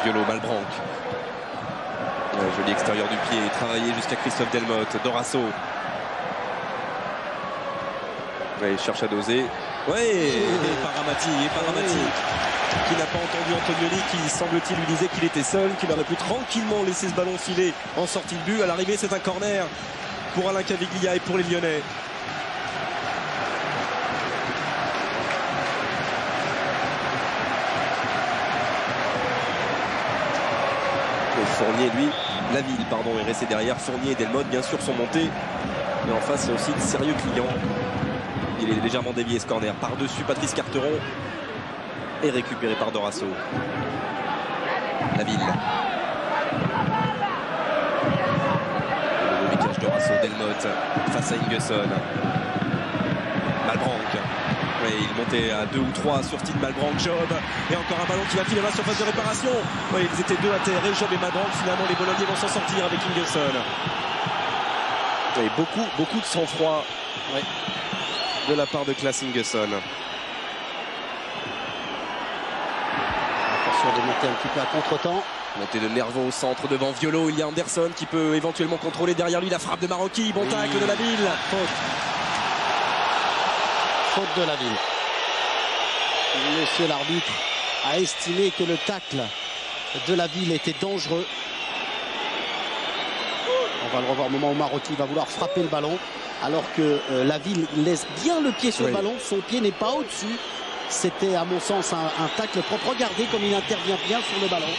Violo, Malbranc. Joli extérieur du pied, travaillé jusqu'à Christophe Delmotte. Dorasso. Ouais, il cherche à doser. Ouais, et Paramati, qui n'a pas entendu Antonioni, qui semble-t-il lui disait qu'il était seul, qu'il aurait pu tranquillement laisser ce ballon filer en sortie de but. À l'arrivée, c'est un corner pour Alain Caviglia et pour les Lyonnais. Fournier, lui, Laville, pardon, est resté derrière. Fournier et Delmotte, bien sûr, sont montés. Mais en face, il y a aussi de sérieux clients. Il est légèrement dévié ce corner. Par-dessus, Patrice Carteron. Et récupéré par Dorasso. Laville. Le décalage Dorasso, Delmotte face à Ingesson. Malbranc. Oui, il montait à 2 ou 3 sur Steve Malbranc, Job, et encore un ballon qui va filer dans la surface de réparation. Oui, ils étaient deux à terre, et Job et Malbranc. Finalement, les Bolognais vont s'en sortir avec Ingesson. Et beaucoup de sang-froid, oui, de la part de Klas Ingesson. Attention de monter un petit peu à contre-temps. Montée de Nervo au centre devant Violo. Il y a Anderson qui peut éventuellement contrôler derrière lui la frappe de Marocchi. Bon tacle de la ville. Faute de la ville. Monsieur l'arbitre a estimé que le tacle de la ville était dangereux. On va le revoir au moment où Marocchi va vouloir frapper le ballon, alors que la ville laisse bien le pied sur le ballon. Son pied n'est pas au-dessus. C'était à mon sens un tacle propre. Regardez comme il intervient bien sur le ballon.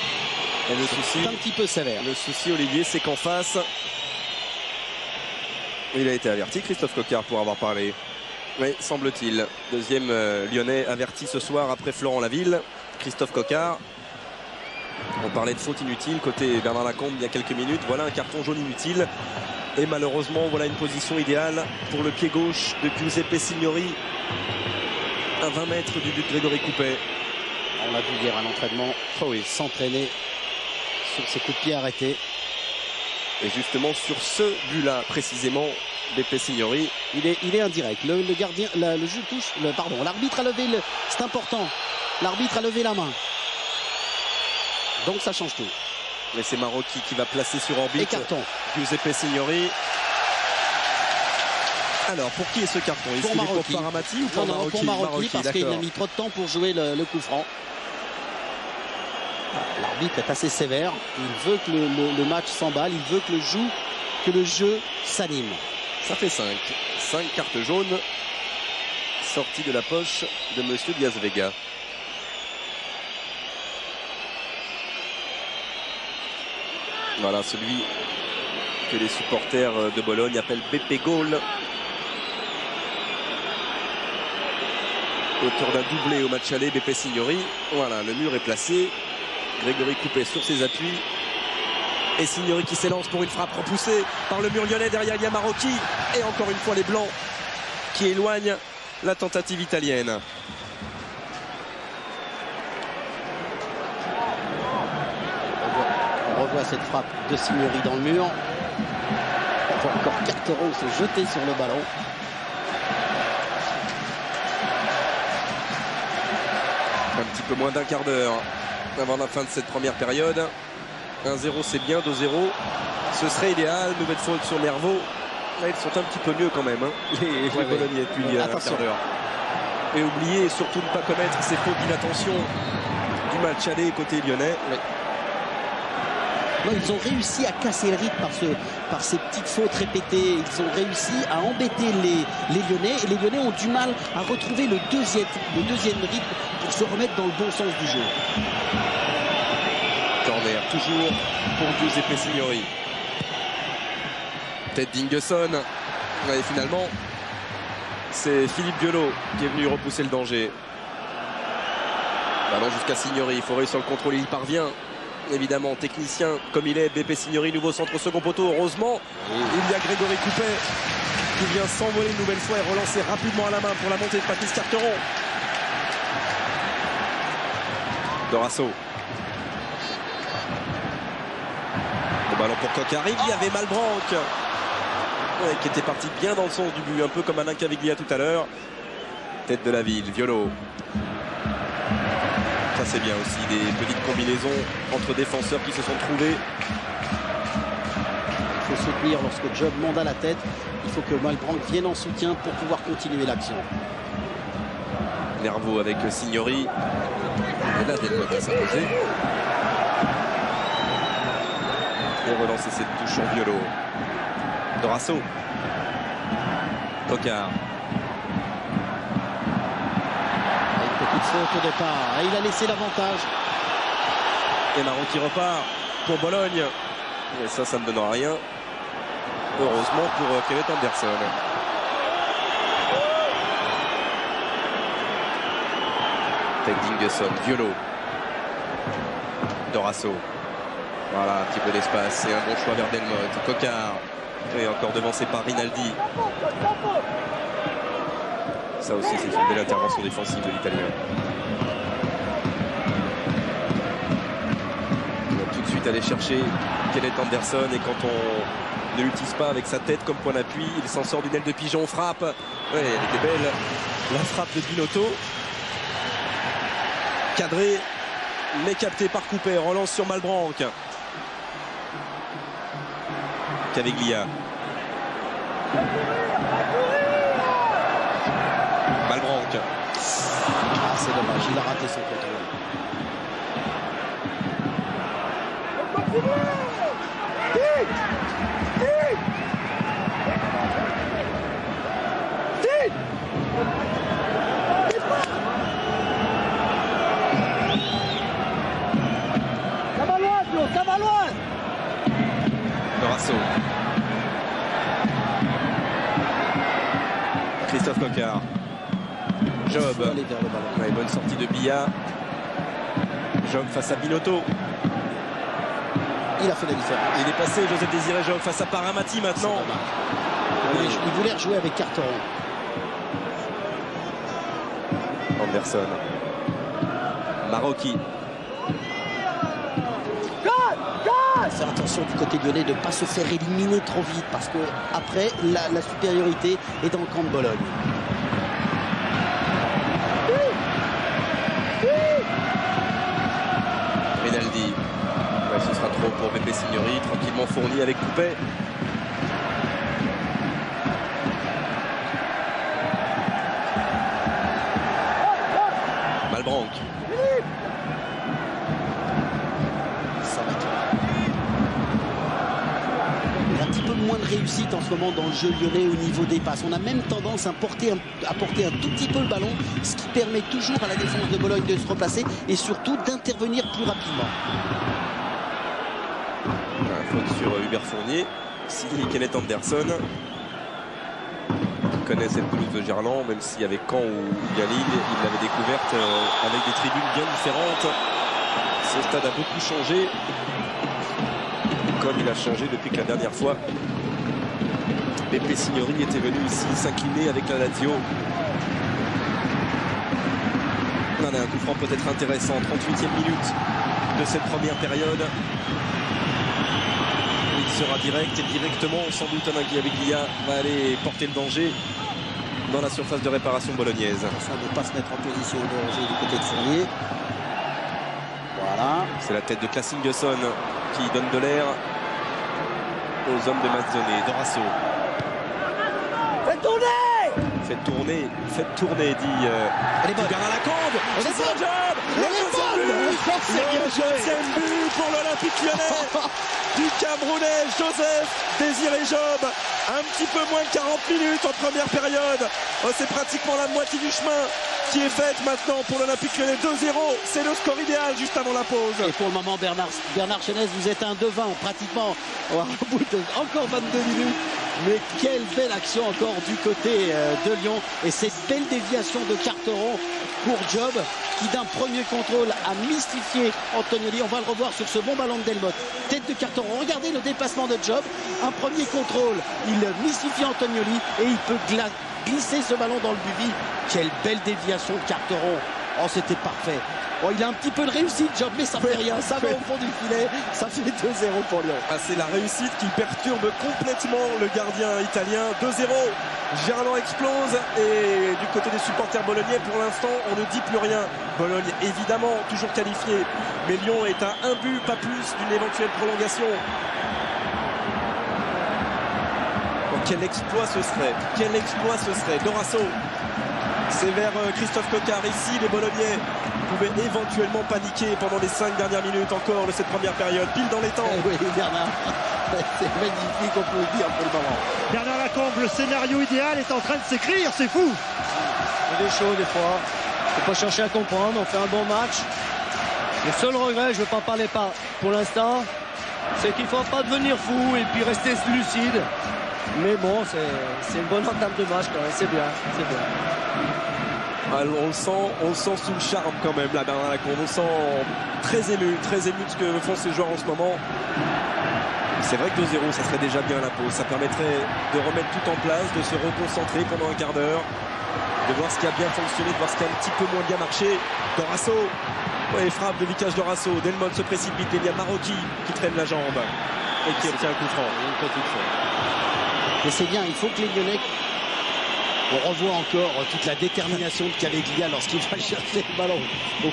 Et le souci, un petit peu sévère. Le souci, Olivier, c'est qu'en face, il a été averti, Christophe Coquard, pour avoir parlé. Oui, semble-t-il. Deuxième Lyonnais averti ce soir après Florent Laville. Christophe Coquard. On parlait de faute inutile côté Bernard Lacombe il y a quelques minutes. Voilà un carton jaune inutile. Et malheureusement, voilà une position idéale pour le pied gauche de Giuseppe Signori. À 20 mètres du but de Grégory Coupet. On l'a vu hier à l'entraînement. Oh oui. S'entraîner sur ses coups de pied arrêtés. Et justement sur ce but-là, précisément, Beppe Signori. Il est indirect. Le gardien, le jeu touche. L'arbitre a levé c'est important. L'arbitre a levé la main. Donc ça change tout. Mais c'est Marocchi qui va placer sur orbite. Et carton. Giuseppe Signori. Alors, pour qui est ce carton? Est-ce qu'il est pour Paramati ou pour Marocchi? Pour Marocchi, parce qu'il a mis trop de temps pour jouer le coup franc. L'arbitre est assez sévère. Il veut que le match s'emballe. Il veut que le jeu s'anime. Ça fait 5. 5 cartes jaunes sorties de la poche de Monsieur Diaz Vega. Voilà, celui que les supporters de Bologne appellent Beppe Goal. Auteur d'un doublé au match aller, Beppe Signori. Voilà, le mur est placé. Grégory Coupet sur ses appuis. Et Signori qui s'élance pour une frappe repoussée par le mur lyonnais. Derrière, il y a Marocchi. Et encore une fois, les Blancs qui éloignent la tentative italienne. On revoit cette frappe de Signori dans le mur. On voit encore Carteron se jeter sur le ballon. Un petit peu moins d'un quart d'heure avant la fin de cette première période. 1-0 c'est bien, 2-0 ce serait idéal. Nouvelle faute sur Nervo. Là ils sont un petit peu mieux quand même, hein, les Bolognais depuis un quart d'heure. Et oubliez surtout ne pas commettre ces fautes d'inattention du match aller côté lyonnais. Non, ils ont réussi à casser le rythme par ces petites fautes répétées. Ils ont réussi à embêter les Lyonnais. Et les Lyonnais ont du mal à retrouver le deuxième rythme pour se remettre dans le bon sens du jeu. Corner toujours pour Giuseppe Signori. Tête d'Ingesson. Et finalement, c'est Philippe Violo qui est venu repousser le danger. Ballon jusqu'à Signori, il faut réussir le contrôle, il y parvient. Évidemment, technicien comme il est, BP Signori, nouveau centre au second poteau. Heureusement, il y a Grégory Coupet qui vient s'envoler une nouvelle fois et relancer rapidement à la main pour la montée de Patrice Carteron. Dorasso. Le ballon pour Coquard. Il y avait Malbranc qui était parti bien dans le sens du but, un peu comme Alain Caviglia tout à l'heure. Tête de la ville, Violo. Ça c'est bien aussi, des petites combinaisons entre défenseurs qui se sont trouvés. Il faut soutenir lorsque Job monte à la tête. Il faut que Malbranc vienne en soutien pour pouvoir continuer l'action. Nervo avec Signori. Et là, Delmotte va s'imposer. Et relancer cette touche en Violo. Dorasso. Coquard. Petite faute au départ. Et il a laissé l'avantage. Et Marot qui repart pour Bologne. Et ça ne donnera rien. Heureusement pour Kenneth Anderson. Dingesson, Violo. Dorasso. Voilà, un petit peu d'espace. Et un bon choix vers Delmotte. Coquard. Et encore devancé par Rinaldi. Ça aussi, c'est une belle intervention défensive de l'Italien. Il va tout de suite aller chercher Kenneth Anderson. Et quand on ne l'utilise pas avec sa tête comme point d'appui, il s'en sort d'une aile de pigeon. Frappe. Ouais, elle était belle. La frappe de Binotto. Cadré, mais capté par Coupet. Relance sur Malbranc. Caviglia. Malbranc. Ah, c'est dommage, il a raté son contrôle. Ça va loin. Dorasso. Christophe Coquard. Job. Ouais, bonne sortie de Billa. Job face à Binotto. Il a fait la différence. Il est passé, Joseph Désiré Job face à Paramati maintenant. Il voulait rejouer avec Carteron. Anderson. Marocchi. Faire attention du côté lyonnais de ne pas se faire éliminer trop vite parce que après la supériorité est dans le camp de Bologne. Rinaldi. Ouais, ce sera trop pour BP Signori, tranquillement fourni avec Coupet. Malbranc. Moins de réussite en ce moment dans le jeu lyonnais au niveau des passes. On a même tendance à porter un tout petit peu le ballon, ce qui permet toujours à la défense de Bologne de se replacer et surtout d'intervenir plus rapidement. Faute sur Hubert Fournier, signé Kenneth Anderson. Il connaît cette pelouse de Gerland, même si avec Caen ou Galil, il l'avait découverte avec des tribunes bien différentes. Ce stade a beaucoup changé, comme il a changé depuis que la dernière fois BP Signori était venu ici s'incliner avec la Lazio. On a un coup franc peut-être intéressant, 38e minute de cette première période. Il sera direct et directement, sans doute Alain Caviglia va aller porter le danger dans la surface de réparation bolognaise. Ça ne pas se mettre en position de danger du côté de Fournier. Voilà. C'est la tête de Klassingesson qui donne de l'air aux hommes de Mazzone. Dorasso. Faites tourner, dit Bernard Lacombe. C'est son job. Le deuxième but pour l'Olympique Lyonnais du Camerounais Joseph Désiré Job. Un petit peu moins de 40 minutes en première période. C'est pratiquement la moitié du chemin qui est faite maintenant pour l'Olympique Lyonnais. 2-0, c'est le score idéal juste avant la pause. Et pour le moment, Bernard Chenez, vous êtes un 2-20 pratiquement au bout de encore 22 minutes. Mais quelle belle action encore du côté de Lyon. Et cette belle déviation de Carteron pour Job, qui d'un premier contrôle a mystifié Antonioli. On va le revoir sur ce bon ballon de Delmotte. Tête de Carteron. Regardez le déplacement de Job. Un premier contrôle. Il mystifie Antonioli et il peut glisser ce ballon dans le but. Quelle belle déviation de Carteron. Oh, c'était parfait. Bon, il a un petit peu de réussite, Job, mais ça fait rien. Ça va au fond du filet. Ça fait 2-0 pour Lyon. Ah, c'est la réussite qui perturbe complètement le gardien italien. 2-0. Gerland explose et du côté des supporters bolognais, pour l'instant, on ne dit plus rien. Bologne, évidemment, toujours qualifié. Mais Lyon est à un but, pas plus, d'une éventuelle prolongation. Oh, quel exploit ce serait. Quel exploit ce serait. Dorasso. C'est vers Christophe Coquard. Ici, les Bolognais pouvaient éventuellement paniquer pendant les 5 dernières minutes encore de cette première période, pile dans les temps. Oui, Bernard, c'est magnifique, on peut le dire pour le moment. Bernard Lacombe, le scénario idéal est en train de s'écrire, c'est fou. Il est chaud des fois. Il ne faut pas chercher à comprendre, on fait un bon match. Le seul regret, je ne veux pas parler pour l'instant, c'est qu'il ne faut pas devenir fou et puis rester lucide. Mais bon, c'est une bonne entame de match quand même, c'est bien, c'est bien. On le sent sous le charme quand même là, Bernard Lacombe. On le sent très ému de ce que font ces joueurs en ce moment. C'est vrai que 2-0, ça serait déjà bien à la pause. Ça permettrait de remettre tout en place, de se reconcentrer pendant un quart d'heure, de voir ce qui a bien fonctionné, de voir ce qui a un petit peu moins bien marché. Dorasso, ouais, frappe de Vicage Dorasso. Delmotte se précipite, il y a Marocchi qui traîne la jambe et qui obtient un coup franc. Et c'est bien, il faut que les Lyonnais... On revoit encore toute la détermination de Caveglia lorsqu'il va chercher le ballon au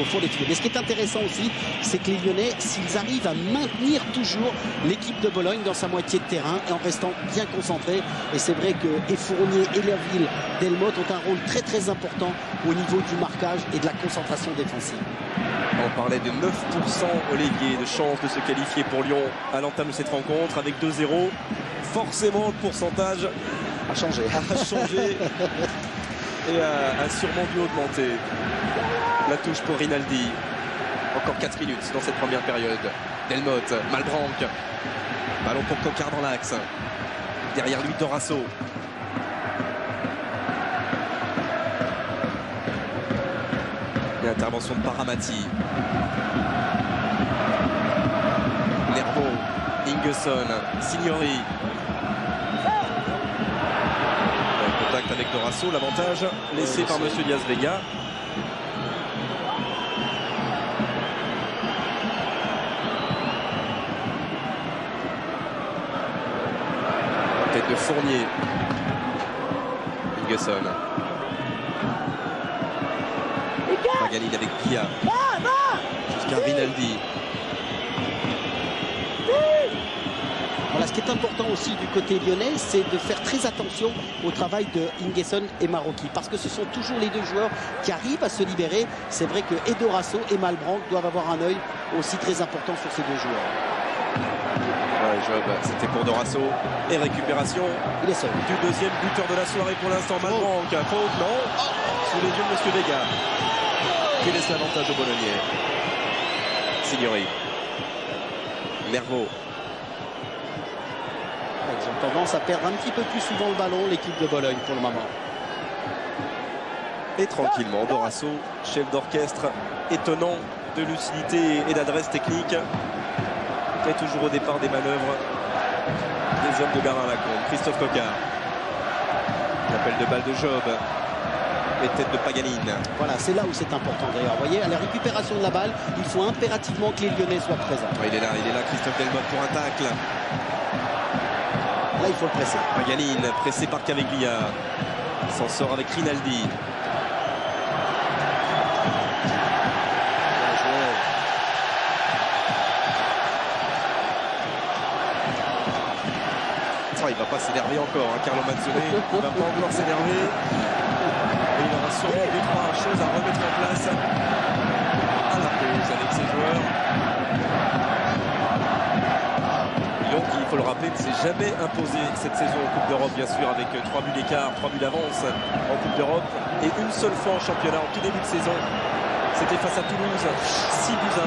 fond des filets. Mais ce qui est intéressant aussi, c'est que les Lyonnais, s'ils arrivent à maintenir toujours l'équipe de Bologne dans sa moitié de terrain et en restant bien concentrés, et c'est vrai que Fournier et Lerville, Delmotte ont un rôle très très important au niveau du marquage et de la concentration défensive. On parlait de 9% Olivier de chance de se qualifier pour Lyon à l'entame de cette rencontre avec 2-0. Forcément, le pourcentage A changé et a sûrement dû augmenter. La touche pour Rinaldi. Encore 4 minutes dans cette première période. Delmotte, Malbranc. Ballon pour Coquard dans l'axe. Derrière lui, Dorasso. Et intervention de Paramati. Lermo, Ingesson, Signori. Contact avec Dorasso, l'avantage laissé par Monsieur Diaz Vega. Tête de Fournier. Ingesson. Paganini avec Pia. Jusqu'à Rinaldi. Voilà, ce qui est important aussi du côté lyonnais, c'est de faire très attention au travail de Ingesson et Marocchi, parce que ce sont toujours les deux joueurs qui arrivent à se libérer. C'est vrai que Dorasso et Malbranc doivent avoir un œil aussi très important sur ces deux joueurs. Ouais, Job, c'était pour Dorasso. Et récupération. Il est seul. Du deuxième buteur de la soirée pour l'instant, Malbranc. Faute, non. Sous les yeux de Monsieur Vega. Qui laisse l'avantage au Bolognais. Signori. Nervo. Ils ont tendance à perdre un petit peu plus souvent le ballon, l'équipe de Bologne pour le moment. Et tranquillement, Dorasso, chef d'orchestre étonnant de lucidité et d'adresse technique, est toujours au départ des manœuvres des hommes de Bernard Lacombe. Christophe Coquard. L'appel de balle de Job. Et tête de Paganini. Voilà, c'est là où c'est important d'ailleurs. Vous voyez, à la récupération de la balle, il faut impérativement que les Lyonnais soient présents. Ouais, il est là, Christophe Delmotte pour un tacle. Là, il faut le presser. Paganini, pressé par Caveglia. S'en sort avec Rinaldi. Il ne va pas s'énerver encore, hein, Carlo Mazzone. Il ne va pas encore s'énerver. Et il aura sûrement 2-3 choses à remettre en place à la pause avec ses joueurs. Lyon qui, il faut le rappeler, ne s'est jamais imposé cette saison en Coupe d'Europe, bien sûr, avec 3 buts d'écart, 3 buts d'avance en Coupe d'Europe. Et une seule fois en championnat, en tout début de saison. C'était face à Toulouse, 6 buts à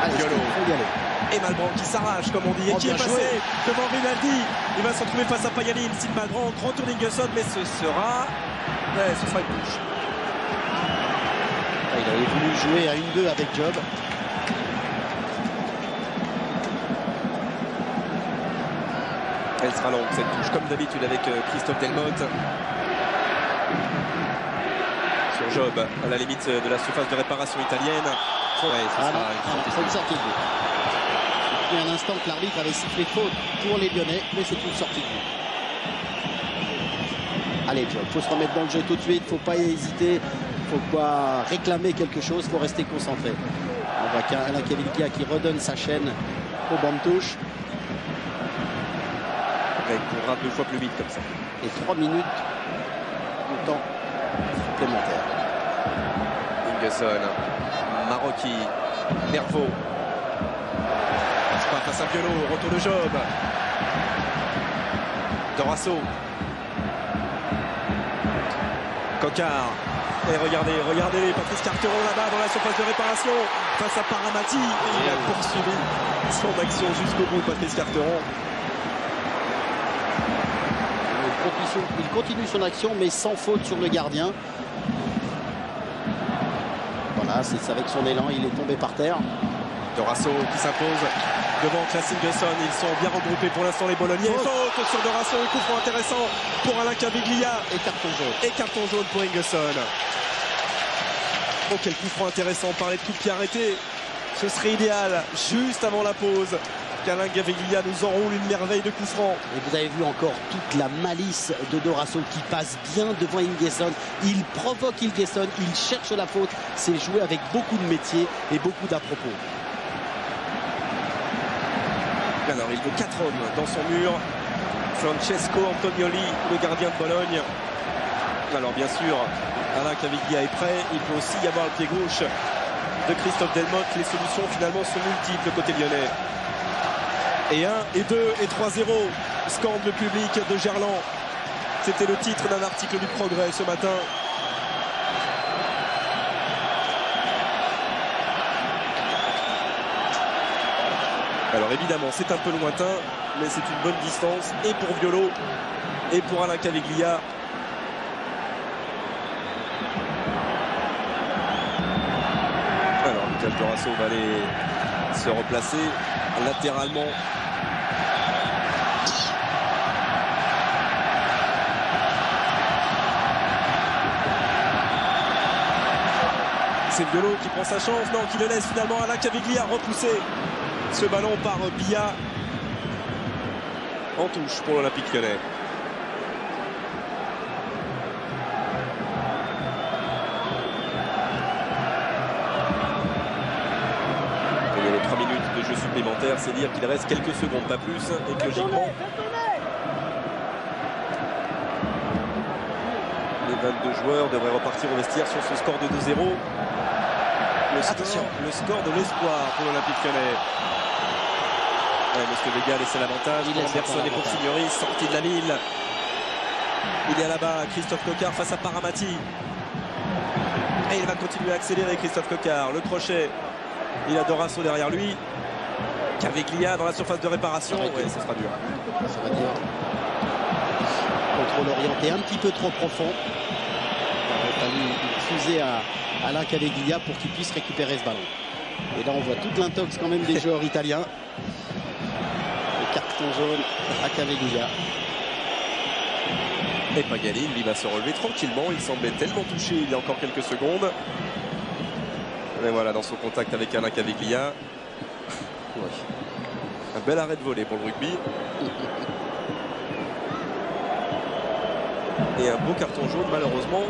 1. Allez, il faut y aller. Et Malbranc qui s'arrache, comme on dit, et qui est passé devant Rinaldi. Il va se retrouver face à Payadine. Steve Malbranc, grand tour d'Ingesson, mais ce sera une touche. Il avait voulu jouer à 1-2 avec Job. Elle sera longue cette touche, comme d'habitude avec Christophe Delmotte. Sur Job, à la limite de la surface de réparation italienne. Ouais, ce sera une sortie de but. Il y a un instant que l'arbitre avait sifflé faute pour les Lyonnais, mais c'est une sortie de but. Allez Job, il faut se remettre dans le jeu tout de suite, il ne faut pas hésiter, il ne faut pas réclamer quelque chose, il faut rester concentré. On voit qu'Alain Caviglia qui redonne sa chaîne au banc de touche. Il courra 2 fois plus vite comme ça. Et 3 minutes de temps supplémentaire. Ingesson, Marocchi, Nervo. C'est pas face à Violo, retour de Job. Dorasso. Cocard. Et regardez, Patrice Carteron là-bas dans la surface de réparation face à Paramati. Et il a poursuivi son action jusqu'au bout, Patrice Carteron. Il continue son action, mais sans faute sur le gardien. Voilà, c'est avec son élan, il est tombé par terre. Dorasso qui s'impose devant Klaas Ingesson. Ils sont bien regroupés pour l'instant les Bolognais. Faute sur Dorasso, un coup franc intéressant pour Alain Caviglia. Et carton jaune. Et carton jaune pour Ingesson. Oh, quel coup franc intéressant, on parlait de coup de pied arrêté. Ce serait idéal, juste avant la pause, qu'Alain Caviglia nous enroule une merveille de coup franc. Et vous avez vu encore toute la malice de Dorasso qui passe bien devant Ingesson. Il provoque Ingesson, il cherche la faute. C'est joué avec beaucoup de métier et beaucoup d'à-propos. Alors il veut 4 hommes dans son mur. Francesco Antonioli, le gardien de Bologne. Alors bien sûr, Alain Caviglia est prêt. Il peut aussi y avoir le pied gauche de Christophe Delmotte. Les solutions finalement sont multiples côté lyonnais. Et 1, et 2, et 3-0. Scande le public de Gerland. C'était le titre d'un article du Progrès ce matin. Alors évidemment, c'est un peu lointain, mais c'est une bonne distance. Et pour Violo, et pour Alain Caviglia. Alors, Michael Dorasso va aller se replacer latéralement. C'est Violo qui prend sa chance, non, qui le laisse finalement. Alain Caviglia repousser ce ballon par Bia. En touche pour l'Olympique Lyonnais. Il y a les 3 minutes de jeu supplémentaire, c'est dire qu'il reste quelques secondes, pas plus, et que logiquement les 22 joueurs devraient repartir au vestiaire sur ce score de 2-0. Le score de l'espoir pour l'Olympique Lyonnais. Ouais, Monsieur Vega laissait l'avantage. Anderson et Ponsignori sortis de la ville. Il est là-bas, Christophe Cocard face à Paramati. Et il va continuer à accélérer, Christophe Cocard. Le crochet. Il a Dorasso derrière lui. Caviglia dans la surface de réparation. Oui, ça sera dur. Ça va dur. Contrôle orienté un petit peu trop profond. Il a fallu diffuser à Alain Caviglia pour qu'il puisse récupérer ce ballon. Et là on voit toute l'intox quand même des joueurs italiens. Le carton jaune à Caviglia. Et Pagani, lui, va se relever tranquillement. Il semblait tellement touché il y a encore quelques secondes. Mais voilà, dans son contact avec Alain Caviglia. Ouais. Un bel arrêt de volée pour le rugby. Et un beau carton jaune, malheureusement,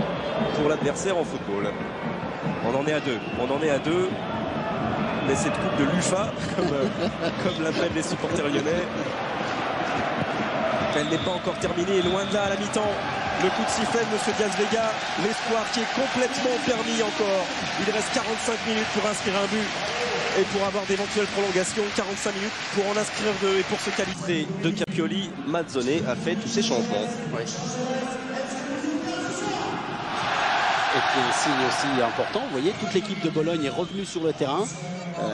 pour l'adversaire en football. On en est à 2. On en est à 2. Mais cette coupe de l'UFA, comme l'appellent les supporters lyonnais, elle n'est pas encore terminée. Loin de là à la mi-temps. Le coup de sifflet de M. Diaz Vega. L'espoir qui est complètement permis encore. Il reste 45 minutes pour inscrire un but. Et pour avoir d'éventuelles prolongations, 45 minutes pour en inscrire deux. Et pour se qualifier de Capioli, Mazzone a fait tous ses changements. Oui. puis un signe aussi important, vous voyez, toute l'équipe de Bologne est revenue sur le terrain.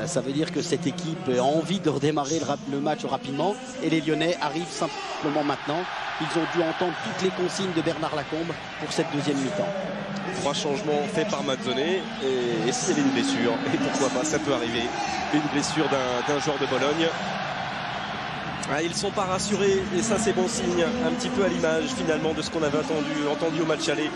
Ça veut dire que cette équipe a envie de redémarrer le match rapidement. Et les Lyonnais arrivent simplement maintenant. Ils ont dû entendre toutes les consignes de Bernard Lacombe pour cette deuxième mi-temps. 3 changements faits par Mazzone. Et s'il y avait une blessure, et pourquoi pas, ça peut arriver, une blessure d'un joueur de Bologne. Ah, ils ne sont pas rassurés et ça c'est bon signe, un petit peu à l'image finalement de ce qu'on avait entendu au match aller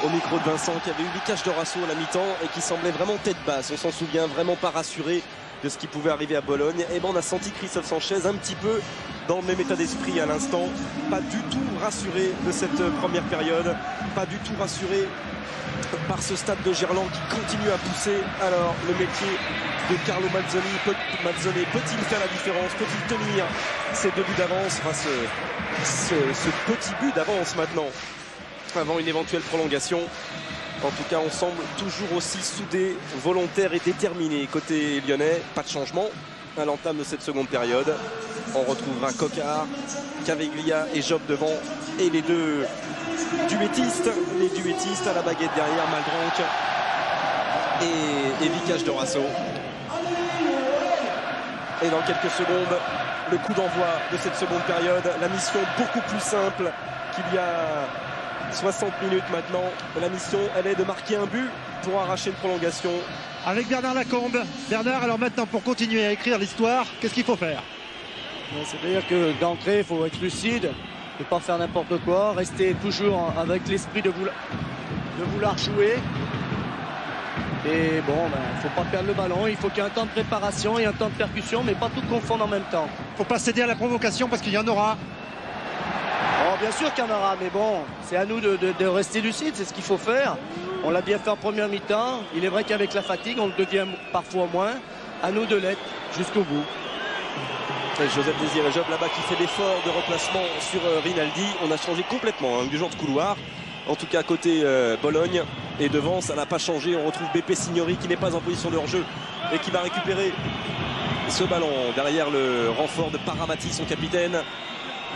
au micro de Vincent, qui avait eu Vicage Dorasso à la mi-temps et qui semblait vraiment tête basse, on s'en souvient, vraiment pas rassuré de ce qui pouvait arriver à Bologne. Et ben on a senti Christophe Sanchez un petit peu dans le même état d'esprit à l'instant, pas du tout rassuré de cette première période, pas du tout rassuré par ce stade de Gerland qui continue à pousser. Alors le métier de Carlo Mazzone peut-il faire la différence, peut-il tenir ces 2 buts d'avance, enfin ce petit but d'avance maintenant avant une éventuelle prolongation. En tout cas on semble toujours aussi soudé, volontaire et déterminé côté lyonnais. Pas de changement à l'entame de cette seconde période. On retrouvera Coquard, Caveglia et Job devant, et les deux duettistes à la baguette derrière, Malbranque et Vicage Dorasso. Et dans quelques secondes, le coup d'envoi de cette seconde période. La mission beaucoup plus simple qu'il y a 60 minutes maintenant. La mission, elle est de marquer un but pour arracher une prolongation. Avec Bernard Lacombe. Bernard, alors maintenant, pour continuer à écrire l'histoire, qu'est-ce qu'il faut faire? C'est-à-dire que d'entrée, il faut être lucide, ne pas faire n'importe quoi, rester toujours avec l'esprit de vouloir jouer. Et bon, il ne faut pas perdre le ballon, il faut qu'il y ait un temps de préparation et un temps de percussion, mais pas tout confondre en même temps. Il ne faut pas céder à la provocation parce qu'il y en aura. Oh, bien sûr qu'il y en aura, mais bon, c'est à nous de rester lucide, c'est ce qu'il faut faire. On l'a bien fait en première mi-temps. Il est vrai qu'avec la fatigue, on le devient parfois moins. À nous de l'être jusqu'au bout. Et Joseph Désiré Job là-bas qui fait l'effort de remplacement sur Rinaldi. On a changé complètement du genre de couloir. En tout cas côté Bologne. Et devant, ça n'a pas changé. On retrouve Beppe Signori qui n'est pas en position de hors-jeu et qui va récupérer ce ballon derrière le renfort de Paramati, son capitaine,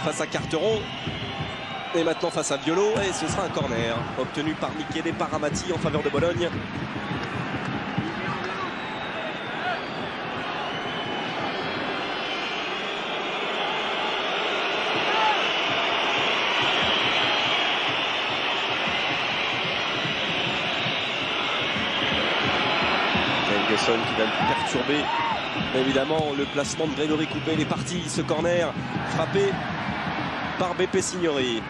face à Carteron. Et maintenant face à Violo, et ce sera un corner obtenu par Michele Paramati en faveur de Bologne. Nelson qui va le perturber. Évidemment, le placement de Grégory Coupé, il est parti, ce corner frappé par Beppe Signori.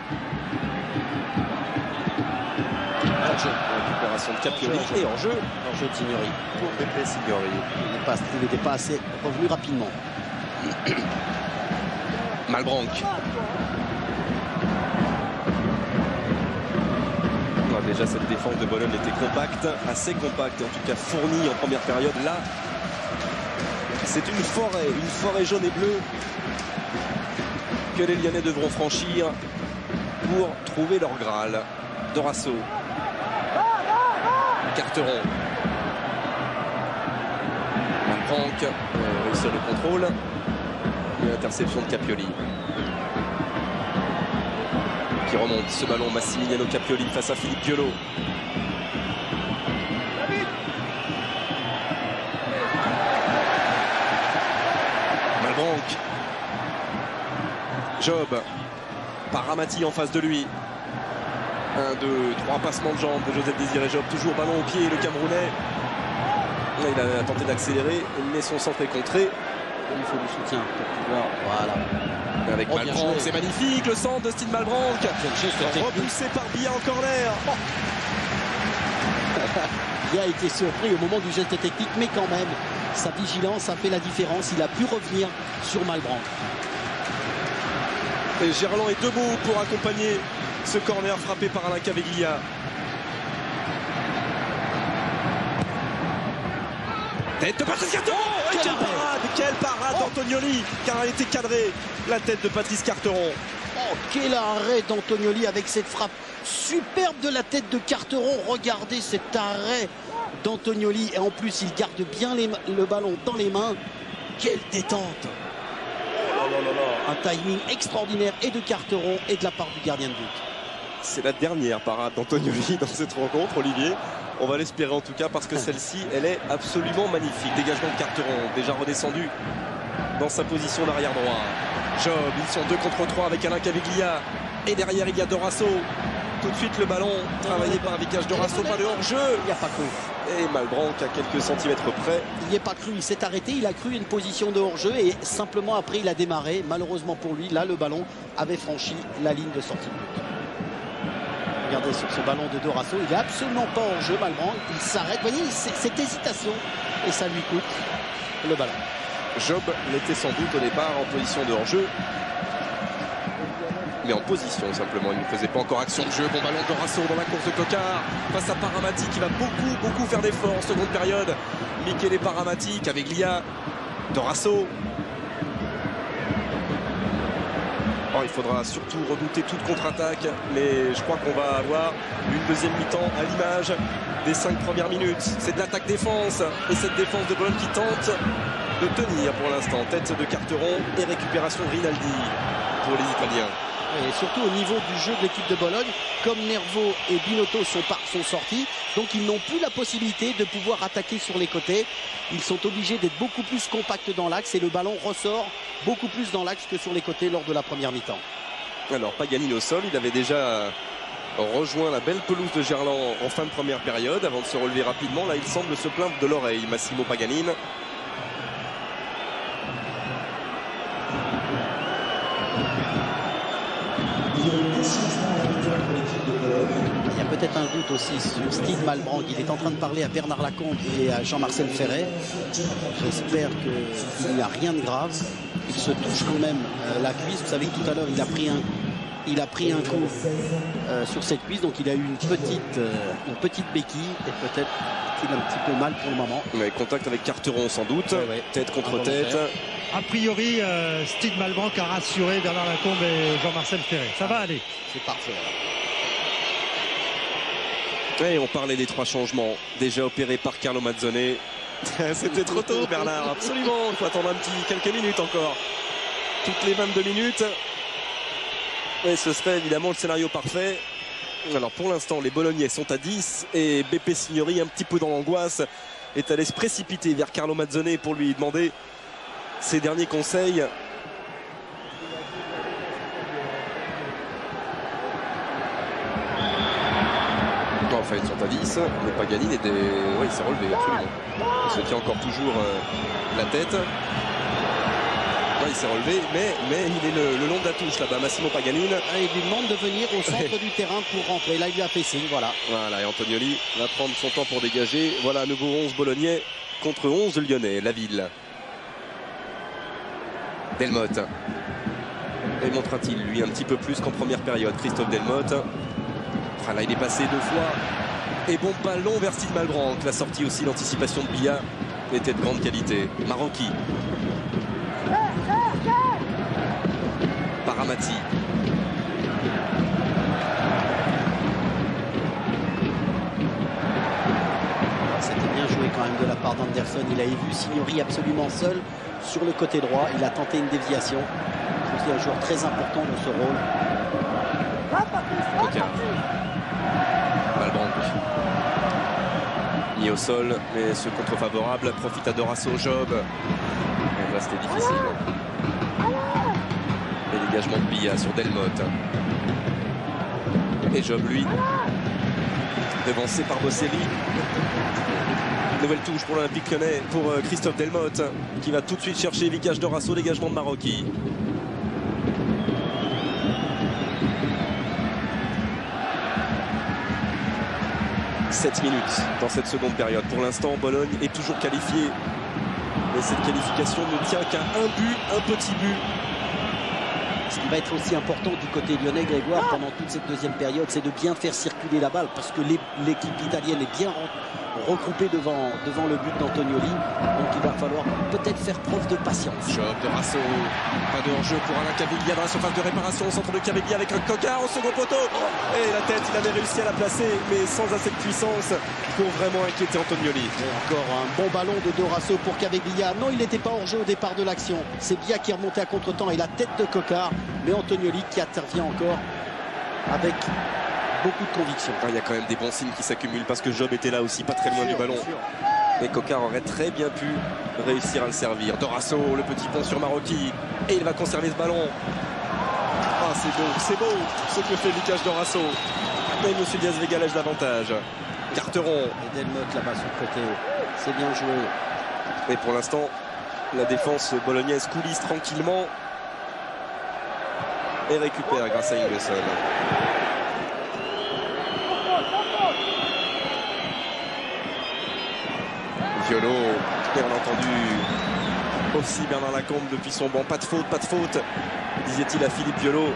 Récupération de Capioli et en jeu de Signori pour Beppe Signori. Il n'était pas assez revenu rapidement. Malbranque. Déjà cette défense de Bologne était compacte, assez compacte, en tout cas fournie en première période. Là, c'est une forêt jaune et bleue que les Lyonnais devront franchir pour trouver leur Graal. Dorasso, Carteron, Malbranque réussit le contrôle et l'interception de Capioli qui remonte ce ballon. Massimiliano Capioli face à Philippe Violo. Malbranque, Job, Paramati en face de lui. 1, 2, 3 passements de jambes de Joseph Désiré Job, toujours ballon au pied, le Camerounais. Là, il a tenté d'accélérer, mais son centre est contré. Il faut du soutien pour pouvoir. Voilà. Avec Malbranque, c'est magnifique, le centre de Steve Malbranque, repoussé par Bia en corner. Bia a été surpris au moment du geste technique, mais quand même, sa vigilance a fait la différence. Il a pu revenir sur Malbranque. Et Gerland est debout pour accompagner ce corner frappé par Alain Caveglia. Tête de Patrice Carteron. Quelle parade d'Antonioli, car elle était cadrée, la tête de Patrice Carteron. Oh, quel arrêt d'Antonioli avec cette frappe superbe de la tête de Carteron. Regardez cet arrêt d'Antonioli, et en plus il garde bien le ballon dans les mains. Quelle détente. Un timing extraordinaire et de Carteron et de la part du gardien de but. C'est la dernière parade d'Antonioli dans cette rencontre, Olivier. On va l'espérer en tout cas parce que celle-ci, elle est absolument magnifique. Dégagement de Carteron, déjà redescendu dans sa position d'arrière droit. Job, ils sont 2 contre 3 avec Alain Caviglia. Et derrière, il y a Dorasso. Tout de suite, le ballon travaillé par Vicage Dorasso, pas de hors-jeu. Il n'y a pas cru. Et Malbranc à quelques centimètres près. Il n'y est pas cru, il s'est arrêté, il a cru une position de hors-jeu et simplement après il a démarré. Malheureusement pour lui, là le ballon avait franchi la ligne de sortie de but. Regardez sur ce ballon de Dorasso, il n'est absolument pas hors-jeu, Malbranc. Il s'arrête, vous voyez, cette hésitation et ça lui coûte le ballon. Job l'était sans doute au départ en position de hors-jeu. Mais en position simplement, il ne faisait pas encore action de jeu. Bon ballon de Dorasso dans la course de Cocard face à Paramati qui va beaucoup faire d'efforts en seconde période. Michele Paramati, Caviglia, Dorasso. Oh, il faudra surtout redouter toute contre-attaque, mais je crois qu'on va avoir une deuxième mi-temps à l'image des 5 premières minutes. C'est de l'attaque-défense et cette défense de Bologne qui tente de tenir pour l'instant. Tête de Carteron et récupération de Rinaldi pour les Italiens. Et surtout au niveau du jeu de l'équipe de Bologne, comme Nervo et Binotto sont sortis, donc ils n'ont plus la possibilité de pouvoir attaquer sur les côtés. Ils sont obligés d'être beaucoup plus compacts dans l'axe et le ballon ressort beaucoup plus dans l'axe que sur les côtés lors de la première mi-temps. Alors Paganine au sol, il avait déjà rejoint la belle pelouse de Gerland en fin de première période avant de se relever rapidement. Là il semble se plaindre de l'oreille, Massimo Paganine. Il y a peut-être un doute aussi sur Steve Malbranc. Il est en train de parler à Bernard Lacombe et à Jean-Marcel Ferret. J'espère qu'il n'y a rien de grave. Il se touche quand même la cuisse. Vous savez que tout à l'heure, il a pris un coup sur cette cuisse. Donc il a eu une petite béquille. Et peut-être qu'il a un petit peu mal pour le moment. Ouais, contact avec Carteron sans doute. Ouais. Tête contre tête. A priori, Steve Malbranc a rassuré Bernard Lacombe et Jean-Marcel Ferret. Ça va aller. C'est parfait. Et on parlait des 3 changements déjà opérés par Carlo Mazzone. C'était trop tôt, Bernard. Absolument. Il faut attendre quelques minutes encore. Toutes les 22 minutes. Et ce serait évidemment le scénario parfait. Alors pour l'instant, les Bolognais sont à 10 et Beppe Signori, un petit peu dans l'angoisse, est allé se précipiter vers Carlo Mazzone pour lui demander ses derniers conseils. En fait, ils sont à 10, mais Paganine était... Oui, il s'est relevé, absolument. Il se tient encore toujours la tête. Ouais, il s'est relevé, mais il est le long de la touche là-bas, Massimo Paganine. Il lui demande de venir au centre du terrain pour rentrer. Là, il lui a fait signe, voilà. Voilà, et Antonioli va prendre son temps pour dégager. Voilà, à nouveau 11 Bolognais contre 11 Lyonnais, la ville. Delmotte. Et montrera-t-il, lui, un petit peu plus qu'en première période, Christophe Delmotte. Là, il est passé 2 fois. Et bon ballon vers Steve Malbranc. La sortie aussi, l'anticipation de Bia était de grande qualité. Marocchi. Paramati. C'était bien joué quand même de la part d'Anderson. Il avait vu Signori absolument seul sur le côté droit. Il a tenté une déviation. C'est un joueur très important dans ce rôle. Cocard. Malbranc. Mis au sol, mais ce contre favorable profite à Dorasso, Job. Et là, c'était difficile. Et dégagement de Bia sur Delmotte. Et Job, lui, devancé par Bocelli. Nouvelle touche pour l'Olympique Lyonnais, pour Christophe Delmotte, qui va tout de suite chercher Vicage Dorasso, dégagement de Marocchi. « 7 minutes dans cette seconde période. Pour l'instant, Bologne est toujours qualifié. Mais cette qualification ne tient qu'à un but, un petit but. Ce qui va être aussi important du côté lyonnais, Grégoire, pendant toute cette deuxième période, c'est de bien faire circuler la balle parce que l'équipe italienne est bien regroupée devant le but d'Antonioli. Donc il va falloir peut-être faire preuve de patience. Job de Rasso, pas de hors-jeu pour Alain Caviglia dans la surface de réparation au centre de Caviglia avec un Cocard au second poteau. Et la tête, il avait réussi à la placer, mais sans assez de puissance pour vraiment inquiéter Antonioli. Et encore un bon ballon de Dorasso pour Caviglia. Non, il n'était pas hors-jeu au départ de l'action. C'est Bia qui est remonté à contre-temps et la tête de Cocard. Mais Antonioli qui intervient encore avec beaucoup de conviction. Il y a quand même des bons signes qui s'accumulent parce que Job était là aussi, pas très loin du ballon. Et Coquard aurait très bien pu réussir à le servir. Dorasso, le petit pont sur Marocchi. Et il va conserver ce ballon. Ah, c'est beau ce que fait Lucas Dorasso. Et Monsieur Diaz Vega lâche davantage. Carteron. Et Delmotte là-bas sur le côté. C'est bien joué. Et pour l'instant, la défense bolognaise coulisse tranquillement. Et récupère grâce à Ingesson. Violo, et on a entendu aussi Bernard Lacombe depuis son banc. Pas de faute, disait-il à Philippe Violo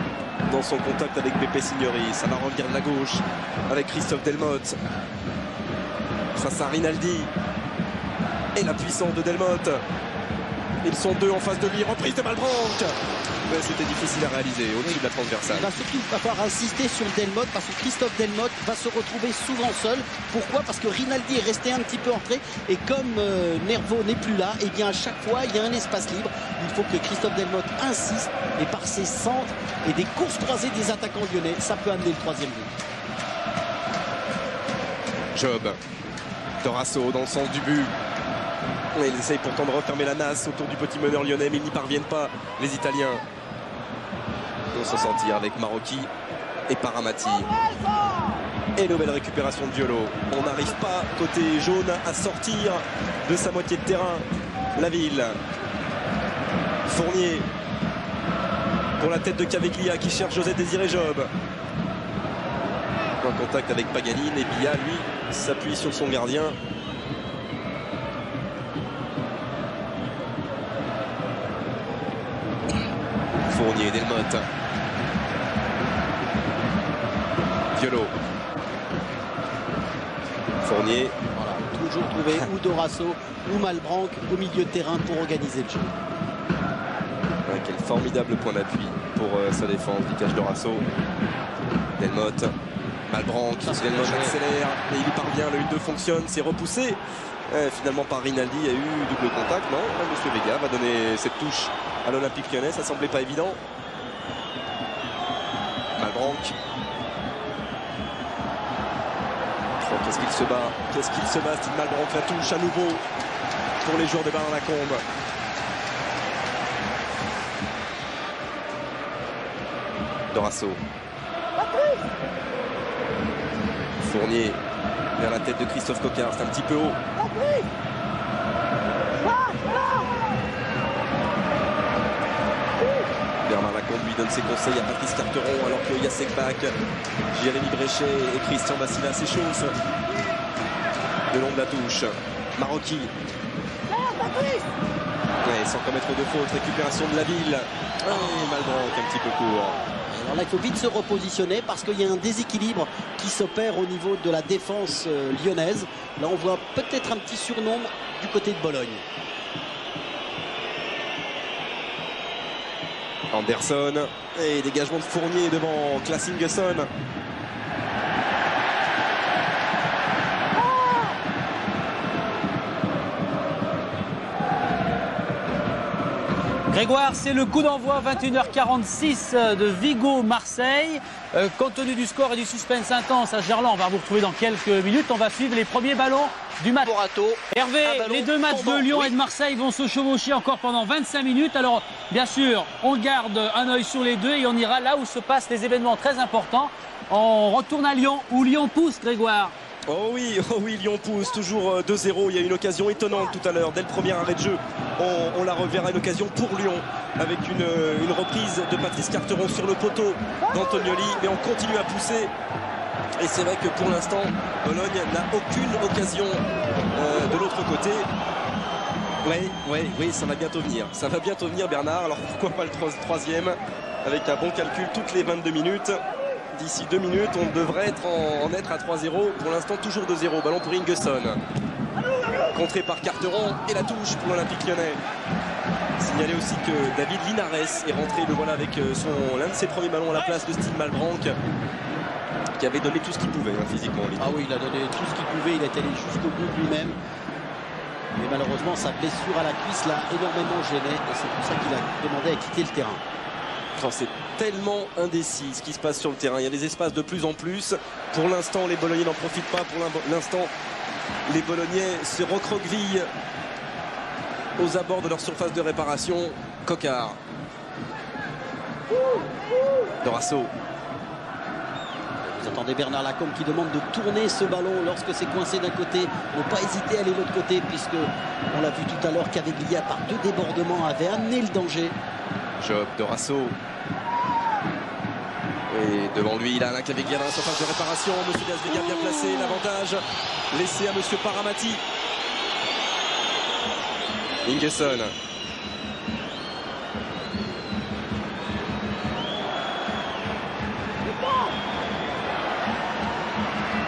dans son contact avec Pepe Signori. Ça va revenir de la gauche avec Christophe Delmotte face à Rinaldi. Et la puissance de Delmotte. Ils sont deux en face de lui. Reprise de Malbranc. Mais c'était difficile à réaliser au-dessus de la transversale. Il va surtout falloir insister sur Delmotte parce que Christophe Delmotte va se retrouver souvent seul. Pourquoi? Parce que Rinaldi est resté un petit peu entré et comme Nervo n'est plus là, et bien à chaque fois il y a un espace libre. Il faut que Christophe Delmotte insiste et par ses centres et des courses croisées des attaquants lyonnais, ça peut amener le troisième but. Job, Dorasso dans le sens du but. Et ils essayent pourtant de refermer la nasse autour du petit meneur lyonnais, mais ils n'y parviennent pas, les Italiens. On se sentir avec Marocchi et Paramati. Et nouvelle récupération de Violo. On n'arrive pas, côté jaune, à sortir de sa moitié de terrain. La ville. Fournier. Pour la tête de Caveglia qui cherche José Désiré Job. En contact avec Pagaline et Bia, lui, s'appuie sur son gardien. Fournier, Delmotte. Violo. Fournier. Voilà, toujours trouver ou Dorasso ou Malbranc au milieu de terrain pour organiser le jeu. Ouais, quel formidable point d'appui pour sa défense, Lucas Dorasso. Delmotte. Malbranc, Delmotte accélère et il y parvient, le 1-2 fonctionne, c'est repoussé. Finalement par Rinaldi, il y a eu double contact, non? Monsieur Vega va donner cette touche à l'Olympique Lyonnais, ça semblait pas évident. Malbranc. Oh, qu'est-ce qu'il se bat, Steve Malbranc, la touche à nouveau pour les joueurs de Bernard Lacombe. Dorasso. Fournier vers la tête de Christophe Coquard, c'est un petit peu haut. Bernard Lacombe lui donne ses conseils à Patrice Carteron alors que Jacek Bak, Jérémy Bréchet et Christian Bassila s'échauffent le long de la touche. Marocchi. Ouais, sans commettre de faute, récupération de la ville. Et Malbranc un petit peu court. Alors là, il faut vite se repositionner parce qu'il y a un déséquilibre qui s'opère au niveau de la défense lyonnaise. Là, on voit peut-être un petit surnombre du côté de Bologne. Anderson et dégagement de Fournier devant Klaas Ingesson. Grégoire, c'est le coup d'envoi 21h46 de Vigo-Marseille. Compte tenu du score et du suspense intense à Gerland, on va vous retrouver dans quelques minutes. On va suivre les premiers ballons du match. Hervé, les deux matchs de Lyon et de Marseille vont se chevaucher encore pendant 25 minutes. Alors, bien sûr, on garde un œil sur les deux et on ira là où se passent les événements très importants. On retourne à Lyon, où Lyon pousse, Grégoire. Oh oui, Lyon pousse, toujours 2-0. Il y a une occasion étonnante tout à l'heure, dès le premier arrêt de jeu. On la reverra, une occasion pour Lyon, avec une reprise de Patrice Carteron sur le poteau d'Antonioli. Mais on continue à pousser. Et c'est vrai que pour l'instant, Bologne n'a aucune occasion de l'autre côté. Oui, ça va bientôt venir. Ça va bientôt venir, Bernard. Alors pourquoi pas le troisième, avec un bon calcul toutes les 22 minutes. D'ici 2 minutes, on devrait en être à 3-0. Pour l'instant, toujours 2-0. Ballon pour Ingesson. Contré par Carteron et la touche pour l'Olympique Lyonnais. Signaler aussi que David Linares est rentré, le voilà, avec l'un de ses premiers ballons à la place de Steve Malbranc, qui avait donné tout ce qu'il pouvait physiquement. Ah oui, il a donné tout ce qu'il pouvait. Il est allé jusqu'au bout lui-même. Mais malheureusement, sa blessure à la cuisse l'a énormément gêné. Et c'est pour ça qu'il a demandé à quitter le terrain. C'est tellement indécis ce qui se passe sur le terrain. Il y a des espaces de plus en plus. Pour l'instant, les Bolognais n'en profitent pas. Pour l'instant, les Bolognais se recroquevillent aux abords de leur surface de réparation. Coquard. Dorasso. Vous entendez Bernard Lacombe qui demande de tourner ce ballon lorsque c'est coincé d'un côté. Ne pas hésiter à aller de l'autre côté, puisque on l'a vu tout à l'heure qu'Aveglia, par 2 débordements, avait amené le danger. Job, Dorasso. Et devant lui, il a Alain Caveglia dans la surface de réparation. Monsieur Diaz-Vega bien placé. L'avantage laissé à Monsieur Paramati. Ingesson.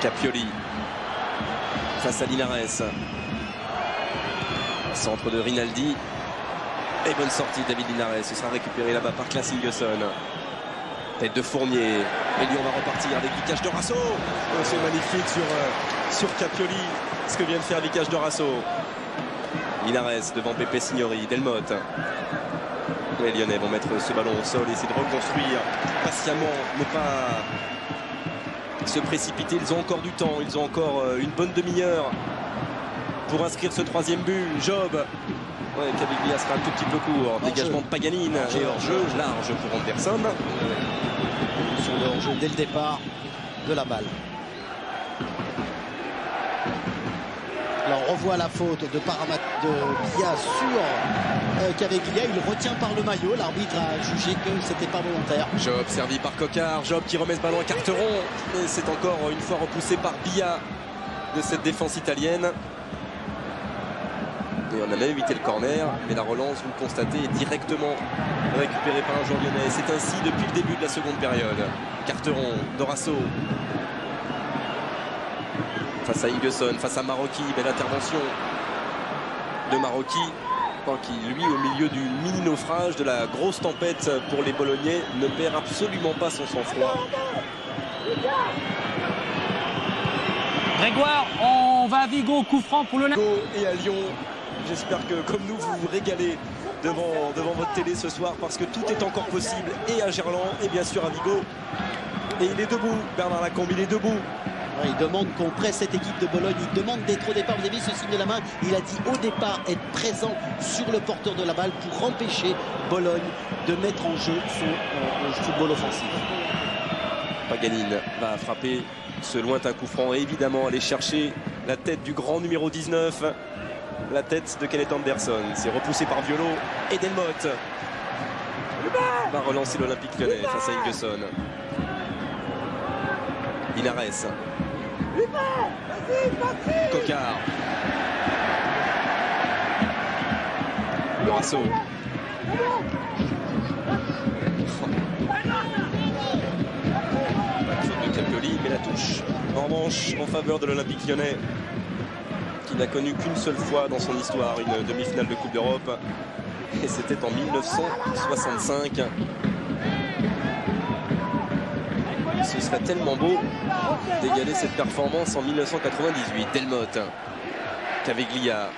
Capioli face à Linares. Centre de Rinaldi. Et bonne sortie David Linares. Ce sera récupéré là-bas par Klaas Ingesson. Tête de Fournier. Et Lyon va repartir avec Vicage Dorasso. Oh, c'est magnifique sur Capioli ce que vient de faire Vicage Dorasso. Linares devant Pepe Signori. Delmotte. Les Lyonnais vont mettre ce ballon au sol et essayer de reconstruire patiemment, ne pas se précipiter. Ils ont encore du temps, ils ont encore une bonne demi-heure pour inscrire ce 3e but. Job. Ouais, Caveglia sera un tout petit peu court. Dégagement de Paganine et hors-jeu large pour Anderson. Sur le hors-jeu dès le départ de la balle. Alors on revoit la faute de Bia sur Caveglia. Il retient par le maillot. L'arbitre a jugé que c'était pas volontaire. Job servi par Coquard. Job qui remet ce ballon à Carteron. Et c'est encore une fois repoussé par Bia de cette défense italienne. Et on a même évité le corner, mais la relance, vous le constatez, est directement récupérée par un joueur lyonnais. C'est ainsi depuis le début de la seconde période. Carteron, Dorasso. Face à Ingesson, face à Marocchi. Belle intervention de Marocchi, qui lui, au milieu du mini-naufrage, de la grosse tempête pour les Bolognais, ne perd absolument pas son sang-froid. Grégoire, on va à Vigo, coup franc pour le Vigo et à Lyon. J'espère que, comme nous, vous vous régalez devant votre télé ce soir, parce que tout est encore possible, et à Gerland, et bien sûr à Vigo. Et il est debout, Bernard Lacombe, il est debout. Il demande qu'on presse cette équipe de Bologne, il demande d'être au départ. Vous avez vu ce signe de la main, il a dit au départ être présent sur le porteur de la balle pour empêcher Bologne de mettre en jeu son football offensif. Paganine va frapper ce lointain coup franc et évidemment aller chercher la tête du grand numéro 19. La tête de Kenneth Anderson. C'est repoussé par Violo et Delmotte va relancer l'Olympique Lyonnais face à Ingesson. Linares. Coquard. Dorasso. Faute de Capioli, mais la touche en revanche en faveur de l'Olympique Lyonnais, qui n'a connu qu'une seule fois dans son histoire une demi-finale de Coupe d'Europe, et c'était en 1965. Ce serait tellement beau d'égaler cette performance en 1998. Delmotte, Caveglia,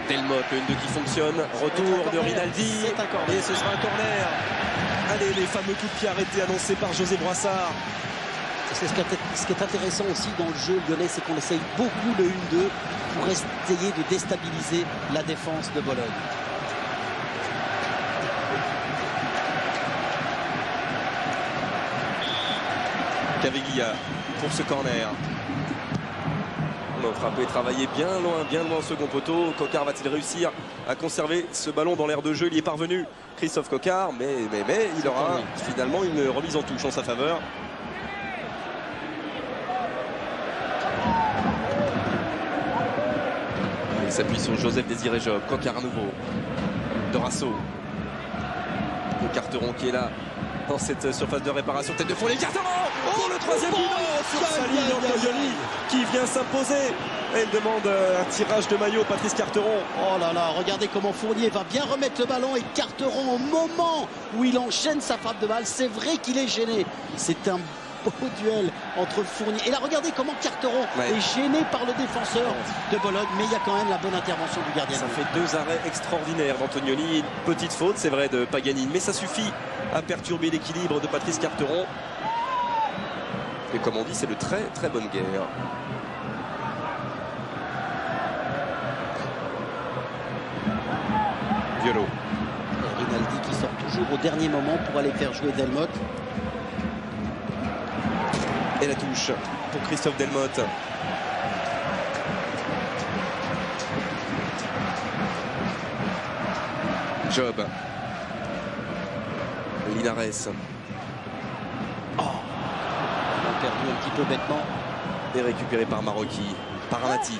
Delmotte, le 1-2 qui fonctionne, retour de Rinaldi, et ce sera un corner. Allez, les fameux coups de pied arrêtés annoncés par José Brassard. Ce qui est intéressant aussi dans le jeu lyonnais, c'est qu'on essaye beaucoup le 1-2 pour essayer de déstabiliser la défense de Bologne. Caveglia pour ce corner. On a frappé, travaillé bien loin au second poteau. Coquard va-t-il réussir à conserver ce ballon dans l'air de jeu? Il y est parvenu, Christophe Coquard, mais il aura finalement une remise en touche en sa faveur. Il s'appuie sur Joseph Désiré Job. Coquard à nouveau. Dorasso. Le Carteron qui est là dans cette surface de réparation. Tête de Fournier. Carteron. Oh, le troisième but sur sa ligne. Antonioni qui vient s'imposer. Elle demande un tirage de maillot. Patrice Carteron. Oh là là, regardez comment Fournier va bien remettre le ballon, et Carteron, au moment où il enchaîne sa frappe de balle, c'est vrai qu'il est gêné. C'est un beau duel entre Fournier. Et là, regardez comment Carteron est gêné par le défenseur de Bologne, mais il y a quand même la bonne intervention du gardien. Ça fait 2 arrêts extraordinaires d'Antonioli. Une petite faute, c'est vrai, de Paganini, mais ça suffit à perturber l'équilibre de Patrice Carteron. Et comme on dit, c'est de très très bonne guerre. Violo. Rinaldi qui sort toujours au dernier moment pour aller faire jouer Delmotte. Et la touche pour Christophe Delmotte. Job. Linares. On a perdu un petit peu bêtement. Et récupéré par Marocchi. Par Amati.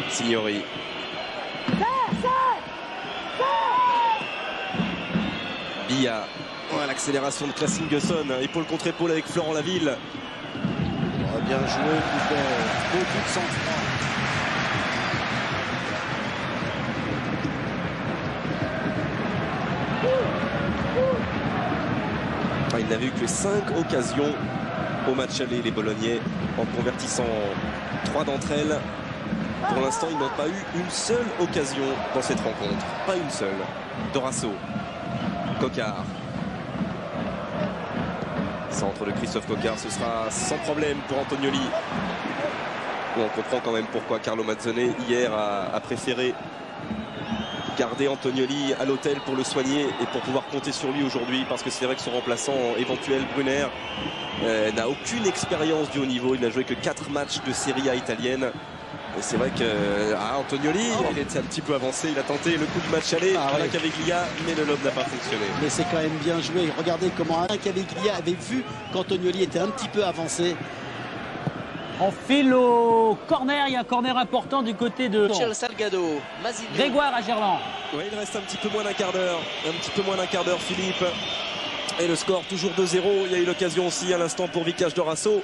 Signori. Bia. L'accélération de Klassingesson. Épaule contre épaule avec Florent Laville. Bien joué, beaucoup de sang-froid. Il n'avait eu que 5 occasions au match aller, les Bolognais, en convertissant 3 d'entre elles. Pour l'instant, ils n'ont pas eu une seule occasion dans cette rencontre. Pas une seule. Dorasso. Coquard. Centre de Christophe Coquard, ce sera sans problème pour Antonioli. On comprend quand même pourquoi Carlo Mazzone hier a préféré garder Antonioli à l'hôtel pour le soigner et pour pouvoir compter sur lui aujourd'hui, parce que c'est vrai que son remplaçant éventuel, Brunner, n'a aucune expérience du haut niveau. Il n'a joué que 4 matchs de Serie A italienne. Et c'est vrai que Antonioli, il était un petit peu avancé. Il a tenté le coup du match aller avec Caviglia, mais le lob n'a pas fonctionné. Mais c'est quand même bien joué. Regardez comment Alain Caviglia avait vu qu'Antonioli était un petit peu avancé. On file au corner, il y a un corner important du côté de Salgado. Grégoire à Gerland. Oui, il reste un petit peu moins d'un quart d'heure. Un petit peu moins d'un quart d'heure, Philippe. Et le score toujours 2-0. Il y a eu l'occasion aussi à l'instant pour Vicage Dorasso.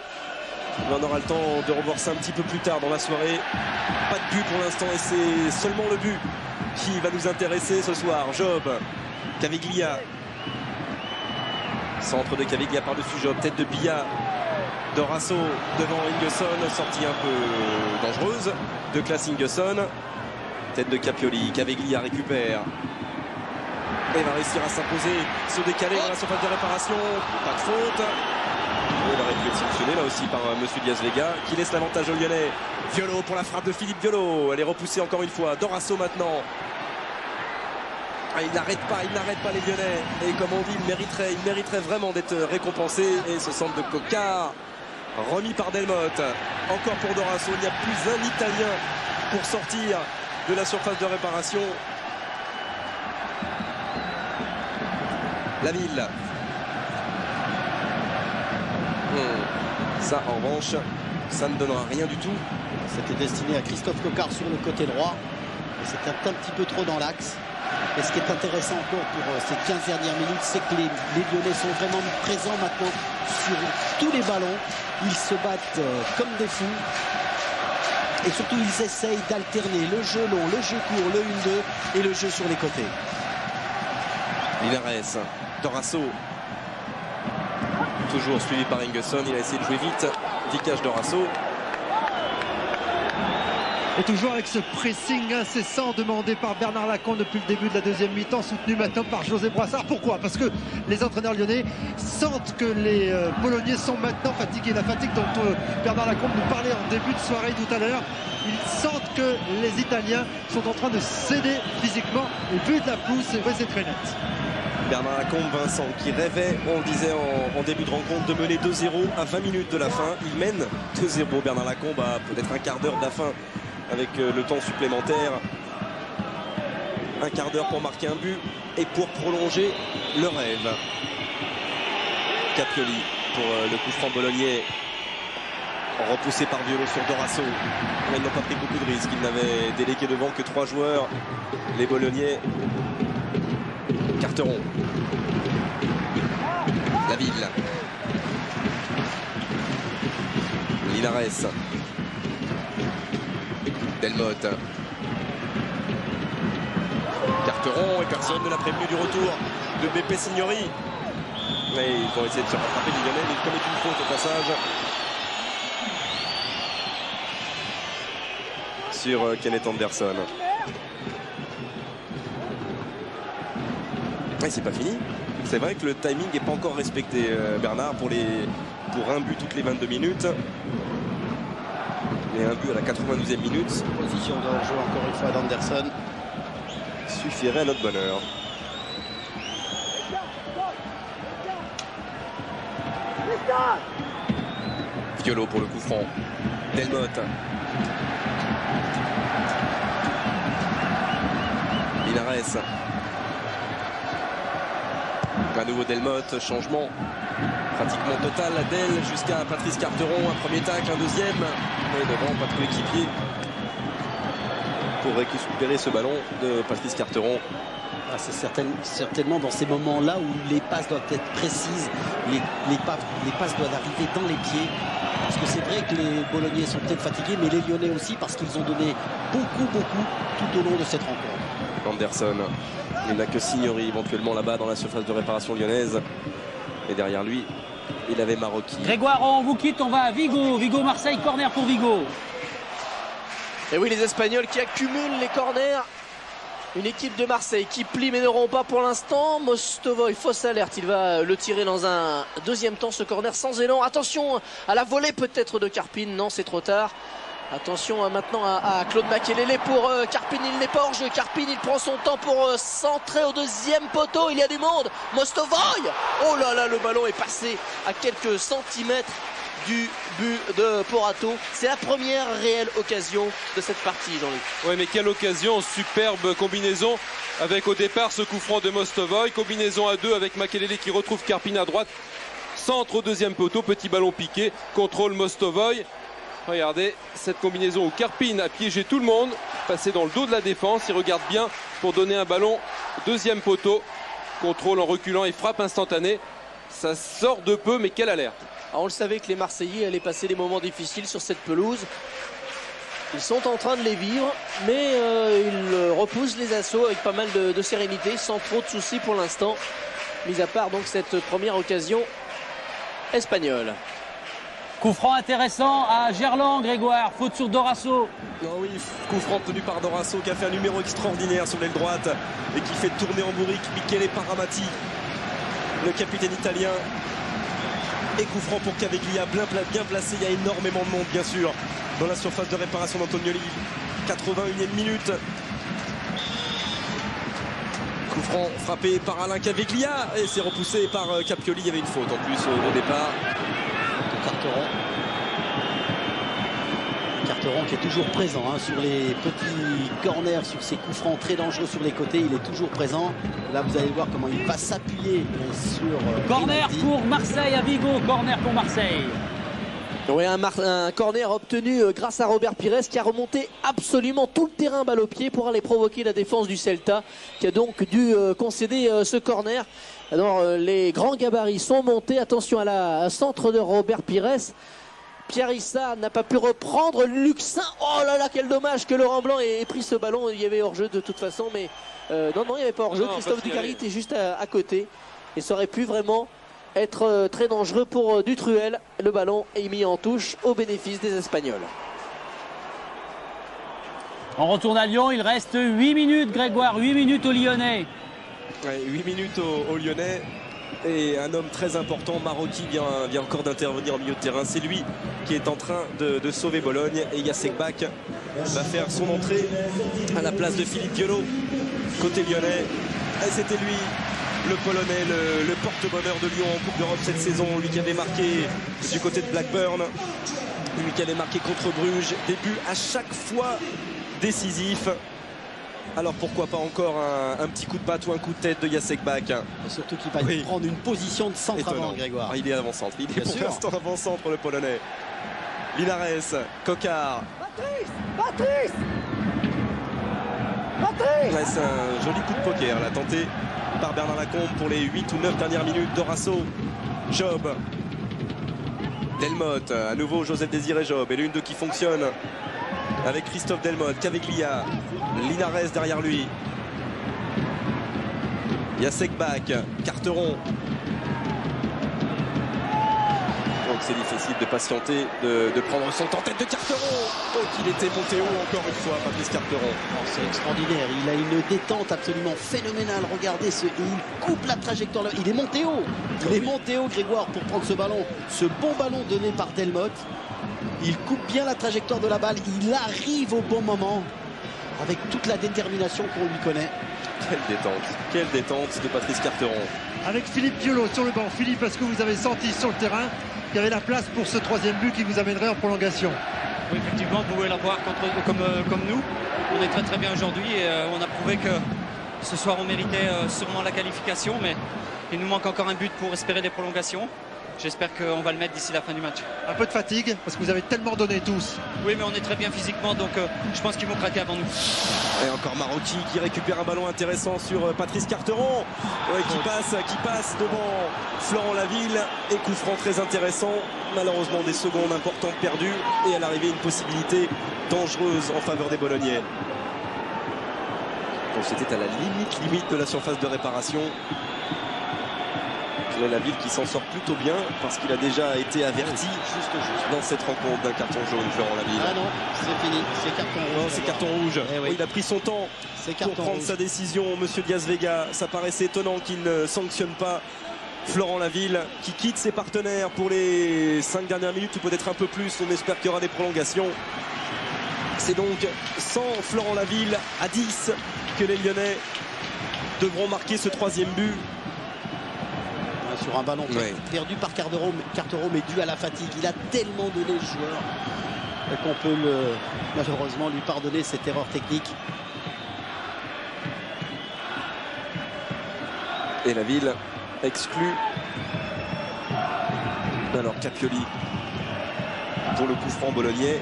On aura le temps de revoir ça un petit peu plus tard dans la soirée. Pas de but pour l'instant et c'est seulement le but qui va nous intéresser ce soir. Job, Caviglia. Centre de Caviglia par-dessus Job. Tête de Bia. Dorasso devant Ingesson, sortie un peu dangereuse de Klassingesson. Tête de Capioli, Caviglia récupère. Et va réussir à s'imposer, se décaler dans la surface de réparation. Pas de faute. Il aurait pu être sanctionné là aussi par Monsieur Diaz-Vega qui laisse l'avantage aux Lyonnais. Violo pour la frappe de Philippe Violo. Elle est repoussée encore une fois. Dorasso maintenant. Il n'arrête pas les Lyonnais. Et comme on dit, il mériterait vraiment d'être récompensé. Et ce centre de Coquard remis par Delmotte. Encore pour Dorasso. Il n'y a plus un Italien pour sortir de la surface de réparation. Laville. Ça en revanche, ça ne donnera rien du tout. C'était destiné à Christophe Coquard sur le côté droit. C'était un petit peu trop dans l'axe. Et ce qui est intéressant encore pour ces 15 dernières minutes, c'est que les Lyonnais sont vraiment présents maintenant sur tous les ballons. Ils se battent comme des fous. Et surtout, ils essayent d'alterner le jeu long, le jeu court, le 1-2 et le jeu sur les côtés. Linares, Dorasso. Toujours suivi par Ingesson. Il a essayé de jouer vite. Vicage Dorasso. Et toujours avec ce pressing incessant demandé par Bernard Lacombe depuis le début de la deuxième mi-temps, soutenu maintenant par José Boissard. Pourquoi? Parce que les entraîneurs lyonnais sentent que les Polonais sont maintenant fatigués. La fatigue dont Bernard Lacombe nous parlait en début de soirée tout à l'heure. Ils sentent que les Italiens sont en train de céder physiquement. Et vu de la pelouse, c'est vrai, c'est très net. Bernard Lacombe, Vincent, qui rêvait, on le disait en début de rencontre, de mener 2-0 à 20 minutes de la fin. Il mène 2-0. Bernard Lacombe à peut-être un quart d'heure de la fin avec le temps supplémentaire. Un quart d'heure pour marquer un but et pour prolonger le rêve. Capioli pour le coup franc bolognais. Repoussé par Violo sur Dorasso. Ils n'ont pas pris beaucoup de risques. Ils n'avaient délégué devant que 3 joueurs. Les Bolognais. Carteron. Laville. Linares. Delmotte. Carteron. Carteron et personne ne l'a prévenu du retour de Beppe Signori. Mais ils vont essayer de se rattraper les Lyonnais, mais ils commettent une faute au passage sur Kenneth Anderson. Et c'est pas fini. C'est vrai que le timing n'est pas encore respecté, Bernard, pour un but toutes les 22 minutes. Et un but à la 92e minute. Position de hors-jeu encore une fois d'Anderson. Suffirait à notre bonheur. Violo pour le coup franc. Delmotte. Linares. À nouveau Delmotte, changement pratiquement total. Del jusqu'à Patrice Carteron. Un premier tacle, un deuxième. Mais devant, pas trop équipier pour récupérer ce ballon de Patrice Carteron. Ah, c'est certainement dans ces moments-là où les passes doivent être précises, les passes doivent arriver dans les pieds. Parce que c'est vrai que les Bolognais sont peut-être fatigués, mais les Lyonnais aussi, parce qu'ils ont donné beaucoup tout au long de cette rencontre. Anderson, il n'a que Signori éventuellement là-bas dans la surface de réparation lyonnaise. Et derrière lui, il avait Marocchi. Grégoire, on vous quitte, on va à Vigo. Vigo-Marseille, corner pour Vigo. Et oui, les Espagnols qui accumulent les corners. Une équipe de Marseille qui plie mais ne rompt pas pour l'instant. Mostovoy, fausse alerte, il va le tirer dans un deuxième temps, ce corner sans élan. Attention à la volée peut-être de Karpin, non c'est trop tard. Attention maintenant à Claude Makelele pour Karpin, il n'est pas hors jeu. Karpin, il prend son temps pour centrer au deuxième poteau, il y a du monde. Mostovoy, oh là là, le ballon est passé à quelques centimètres du but de Porato. C'est la première réelle occasion de cette partie, Jean-Luc. Oui, mais quelle occasion, superbe combinaison avec au départ ce coup franc de Mostovoy, combinaison à deux avec Makelele qui retrouve Karpin à droite, centre au deuxième poteau, petit ballon piqué, contrôle Mostovoy. Regardez cette combinaison où Karpin a piégé tout le monde, passé dans le dos de la défense, il regarde bien pour donner un ballon deuxième poteau, contrôle en reculant et frappe instantanée. Ça sort de peu, mais quelle alerte. Alors on le savait que les Marseillais allaient passer des moments difficiles sur cette pelouse. Ils sont en train de les vivre, mais ils repoussent les assauts avec pas mal de sérénité, sans trop de soucis pour l'instant. Mis à part donc cette première occasion espagnole. Coup franc intéressant à Gerland, Grégoire. Faute sur Dorasso. Oh oui, coup franc tenu par Dorasso qui a fait un numéro extraordinaire sur l'aile droite et qui fait tourner en bourrique Michele Paramati, le capitaine italien. Et coup franc pour Caveglia, bien placé. Il y a énormément de monde, bien sûr, dans la surface de réparation d'Antonioli. 81e minute. Coup franc frappé par Alain Caveglia et c'est repoussé par Capioli. Il y avait une faute en plus au départ. Carteron qui est toujours présent sur les petits corners, sur ses coups francs très dangereux sur les côtés, il est toujours présent. Là vous allez voir comment il va s'appuyer sur corner pour Marseille à Vigo, corner pour Marseille. Oui, un corner obtenu grâce à Robert Pires qui a remonté absolument tout le terrain balle au pied pour aller provoquer la défense du Celta qui a donc dû concéder ce corner. Alors les grands gabarits sont montés, attention à la centre de Robert Pires. Pierre Issa n'a pas pu reprendre Luxin. Oh là là, quel dommage que Laurent Blanc ait pris ce ballon. Il y avait hors-jeu de toute façon, mais non, il n'y avait pas hors-jeu. Christophe Ducarry était juste à côté et ça aurait pu vraiment être très dangereux pour Dutruel. Le ballon est mis en touche au bénéfice des Espagnols. On retourne à Lyon, il reste 8 minutes, Grégoire, 8 minutes aux Lyonnais. Ouais, 8 minutes aux Lyonnais. Et un homme très important, Marocchi, vient encore d'intervenir au milieu de terrain. C'est lui qui est en train de sauver Bologne. Et Jacek Bak va faire son entrée à la place de Philippe Violo, côté lyonnais. Et c'était lui, le Polonais, le porte-bonheur de Lyon en Coupe d'Europe cette saison. Lui qui avait marqué du côté de Blackburn. Lui qui avait marqué contre Bruges. Des buts à chaque fois décisifs. Alors pourquoi pas encore un petit coup de patte ou un coup de tête de Jacek Bak. Et surtout qu'il va prendre une position de centre avant, Grégoire. Il est avant-centre. Il est pour l'instant avant-centre, le Polonais. Linares, Coquard. Patrice ouais, c'est un joli coup de poker là, tenté par Bernard Lacombe pour les 8 ou 9 dernières minutes. Dorasso, Job, Delmotte, à nouveau Joseph Désiré Job. Et l'une d'eux qui fonctionne avec Christophe Delmotte, Caveglia, Linares derrière lui. Jacek Bak, Carteron. Donc c'est difficile de patienter, de prendre son temps en tête de Carteron. Donc il était monté haut encore une fois, Patrice Carteron. C'est extraordinaire, il a une détente absolument phénoménale. Regardez, il coupe la trajectoire, il est monté haut. Il est monté haut, Grégoire, pour prendre ce ballon. Ce bon ballon donné par Delmotte. Il coupe bien la trajectoire de la balle, il arrive au bon moment, avec toute la détermination qu'on lui connaît. Quelle détente de Patrice Carteron. Avec Philippe Piolo sur le banc. Philippe, est-ce que vous avez senti sur le terrain qu'il y avait la place pour ce troisième but qui vous amènerait en prolongation? Oui, effectivement, vous pouvez l'avoir comme nous. On est très très bien aujourd'hui et on a prouvé que ce soir on méritait sûrement la qualification, mais il nous manque encore un but pour espérer des prolongations. J'espère qu'on va le mettre d'ici la fin du match. Un peu de fatigue, parce que vous avez tellement donné tous. Oui, mais on est très bien physiquement, donc je pense qu'ils vont craquer avant nous. Et encore Marotti qui récupère un ballon intéressant sur Patrice Carteron, qui passe devant Florent Laville. Et coup franc très intéressant. Malheureusement, des secondes importantes perdues. Et à l'arrivée, une possibilité dangereuse en faveur des Bolognais. Donc c'était à la limite de la surface de réparation. Laville qui s'en sort plutôt bien parce qu'il a déjà été averti juste dans cette rencontre d'un carton jaune, Florent Laville. Ah non, c'est fini, c'est carton rouge. Non, c'est carton rouge. Eh oui. Il a pris son temps pour prendre sa décision, monsieur Diaz Vega. Ça paraissait étonnant qu'il ne sanctionne pas Florent Laville qui quitte ses partenaires pour les 5 dernières minutes ou peut-être un peu plus. On espère qu'il y aura des prolongations. C'est donc sans Florent Laville à 10 que les Lyonnais devront marquer ce troisième but. Sur un ballon perdu par Carteron, mais dû à la fatigue. Il a tellement donné le joueur qu'on peut malheureusement lui pardonner cette erreur technique. Et Laville exclut. Alors Capioli pour le coup franc bolognais.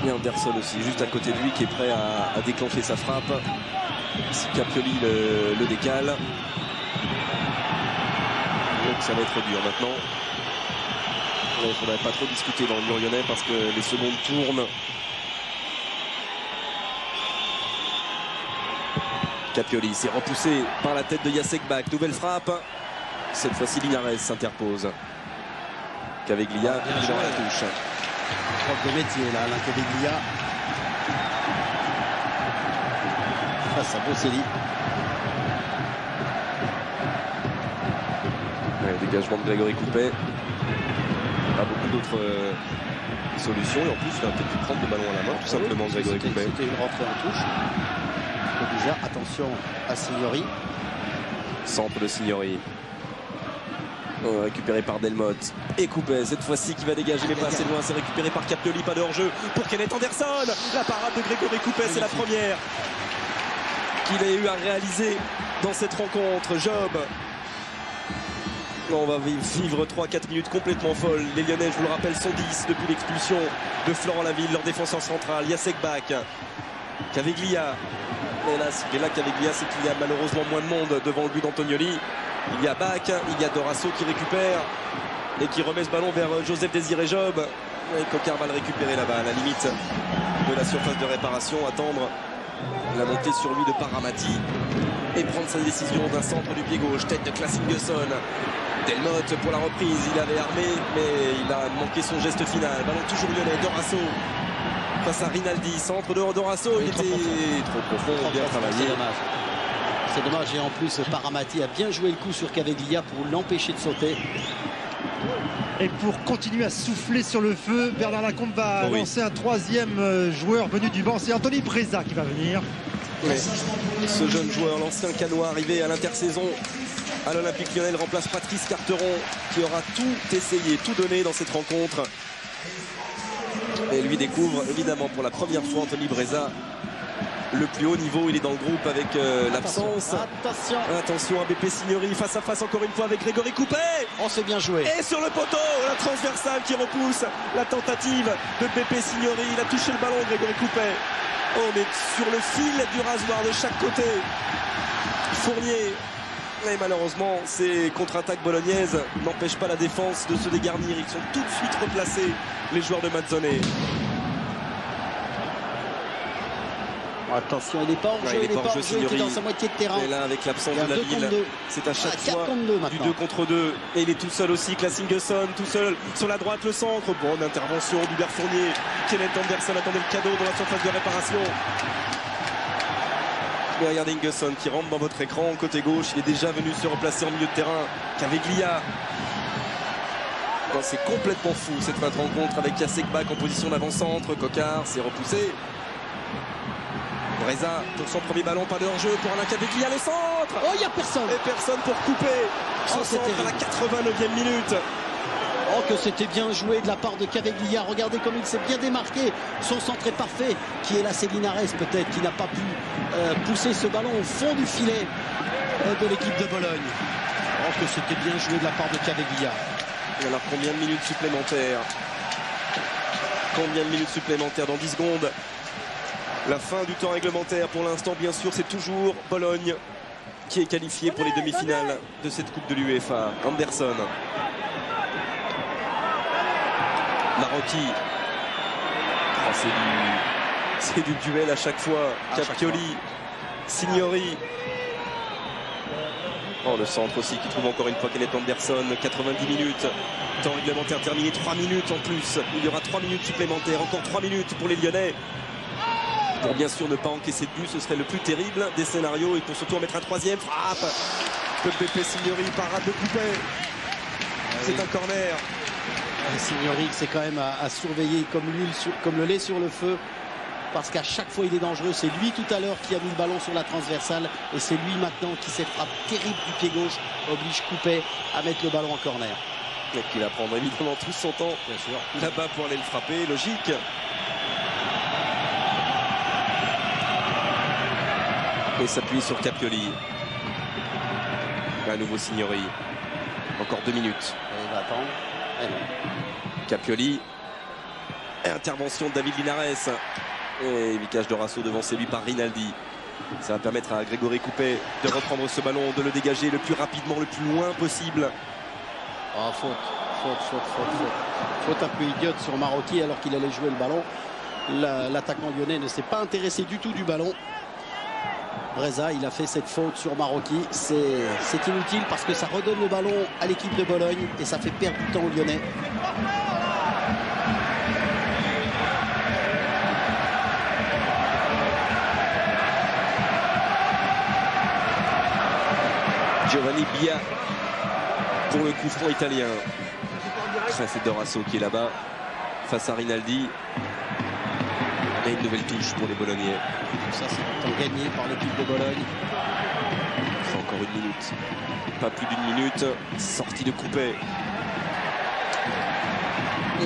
Et Anderson aussi, juste à côté de lui, qui est prêt à déclencher sa frappe. Si Capioli le décale. Donc ça va être dur maintenant. Il ne faudrait pas trop discuter dans le mur lyonnais parce que les secondes tournent. Capioli s'est repoussé par la tête de Jacek Bak. Nouvelle frappe. Cette fois-ci Linares s'interpose. Caveglia dans la touche. Prof de métier là, Alain Caveglia. Face à Bocelli. Dégagement de Grégory Coupet. Pas beaucoup d'autres solutions. Et en plus, il va peut-être prendre le ballon à la main, tout simplement, Grégory Coupet. C'était une rentrée en touche. Déjà, attention à Signori. Centre de Signori. Récupéré par Delmotte. Et Coupet, cette fois-ci, qui va dégager, mais pas assez loin. C'est récupéré par Capioli, pas de hors-jeu pour Kenneth Anderson. La parade de Grégory Coupet, c'est la première qu'il a eu à réaliser dans cette rencontre. Job. On va vivre 3-4 minutes complètement folles. Les Lyonnais, je vous le rappelle, sont 10 depuis l'expulsion de Florent Laville, leur défenseur central. Jacek Bak, Caveglia. Et là, ce qui est là, Caveglia, c'est qu'il y a malheureusement moins de monde devant le but d'Antonioli. Il y a Bak, il y a Dorasso qui récupère et qui remet ce ballon vers Joseph Désiré Job. Et Cocard va le récupérer là-bas, à la limite de la surface de réparation, attendre la montée sur lui de Paramati et prendre sa décision d'un centre du pied gauche, tête de Klassingesson. Delmotte pour la reprise, il avait armé mais il a manqué son geste final. Ballon toujours lyonnais, Dorasso face à Rinaldi, centre de Dorasso, il était trop profond, bien travaillé. C'est dommage et en plus Paramati a bien joué le coup sur Caveglia pour l'empêcher de sauter. Et pour continuer à souffler sur le feu, Bernard Lacombe va lancer un troisième joueur venu du banc, c'est Anthony Breza qui va venir. Oui. Ce jeune joueur, l'ancien Canois arrivé à l'intersaison à l'Olympique Lyonnais, remplace Patrice Carteron qui aura tout essayé, tout donné dans cette rencontre. Et lui découvre évidemment pour la première fois Anthony Breza. Le plus haut niveau, il est dans le groupe avec l'absence. Attention à BP Signori face à face encore une fois avec Grégory Coupet. On s'est bien joué. Et sur le poteau, la transversale qui repousse la tentative de BP Signori. Il a touché le ballon, Grégory Coupet. On est sur le fil du rasoir de chaque côté. Fournier. Et malheureusement, ces contre-attaques bolognaises n'empêchent pas la défense de se dégarnir. Ils sont tout de suite replacés, les joueurs de Mazzone. Attention, il n'est pas en jeu, il n'est pas en jeu, il est dans sa moitié de terrain. Et là, avec l'absence de la ville, c'est à chaque fois du 2 contre 2. Et il est tout seul aussi, Klassingesson, tout seul sur la droite, le centre. Bonne intervention d'Hubert Fournier. Kenneth Anderson attendait le cadeau dans la surface de réparation. Et regardez Ingesson qui rentre dans votre écran, côté gauche. Il est déjà venu se replacer en milieu de terrain. Caveglia. C'est complètement fou cette fin de rencontre avec Jasekbak en position d'avant-centre. Coquard s'est repoussé. Breza pour son premier ballon, pas de hors-jeu pour Alain Caveglia, le centre. Oh, il n'y a personne. Et personne pour couper ce centre à la 89e minute. Oh, que c'était bien joué de la part de Caveglia. Regardez comme il s'est bien démarqué. Son centre est parfait. Qui est là, c'est Linares peut-être, qui n'a pas pu pousser ce ballon au fond du filet de l'équipe de Bologne. Oh, que c'était bien joué de la part de Caveglia. Et alors, combien de minutes supplémentaires? Combien de minutes supplémentaires dans 10 secondes? La fin du temps réglementaire. Pour l'instant, bien sûr, c'est toujours Bologne qui est qualifié pour les demi-finales de cette Coupe de l'UEFA. Anderson. Marocchi. Oh, c'est du duel à chaque fois. Capioli. Signori. Oh, le centre aussi qui trouve encore une fois Kenneth Anderson. 90 minutes. Temps réglementaire terminé. 3 minutes en plus. Il y aura 3 minutes supplémentaires. Encore 3 minutes pour les Lyonnais. Pour bien sûr ne pas encaisser de but, ce serait le plus terrible des scénarios. Et pour surtout en mettre un troisième. Frappe de Pepe Signori, parade de Coupet. C'est un corner. Signori, c'est quand même à surveiller comme le lait sur le feu. Parce qu'à chaque fois il est dangereux. C'est lui tout à l'heure qui a mis le ballon sur la transversale. Et c'est lui maintenant qui, cette frappe terrible du pied gauche, oblige Coupet à mettre le ballon en corner. Et qu'il va prendre évidemment tout son temps là-bas pour aller le frapper, logique. Et s'appuie sur Capioli. À nouveau Signori. Encore 2 minutes. Il va attendre. Capioli. Intervention de David Linares. Et Vicage Dorasso devancé lui par Rinaldi. Ça va permettre à Grégory Coupet de reprendre ce ballon, de le dégager le plus rapidement, le plus loin possible. Oh, faute un peu idiote sur Marocchi alors qu'il allait jouer le ballon. L'attaquant lyonnais ne s'est pas intéressé du tout du ballon. Breza, il a fait cette faute sur Marocchi. C'est inutile parce que ça redonne le ballon à l'équipe de Bologne et ça fait perdre du temps aux Lyonnais. Giovanni Bia pour le coup franc italien. C'est Dorasso qui est là-bas face à Rinaldi. Et une nouvelle touche pour les Bolognais. Ça, c'est un temps gagné par l'équipe de Bologne. C'est encore 1 minute. Pas plus d'1 minute. Sortie de Coupet.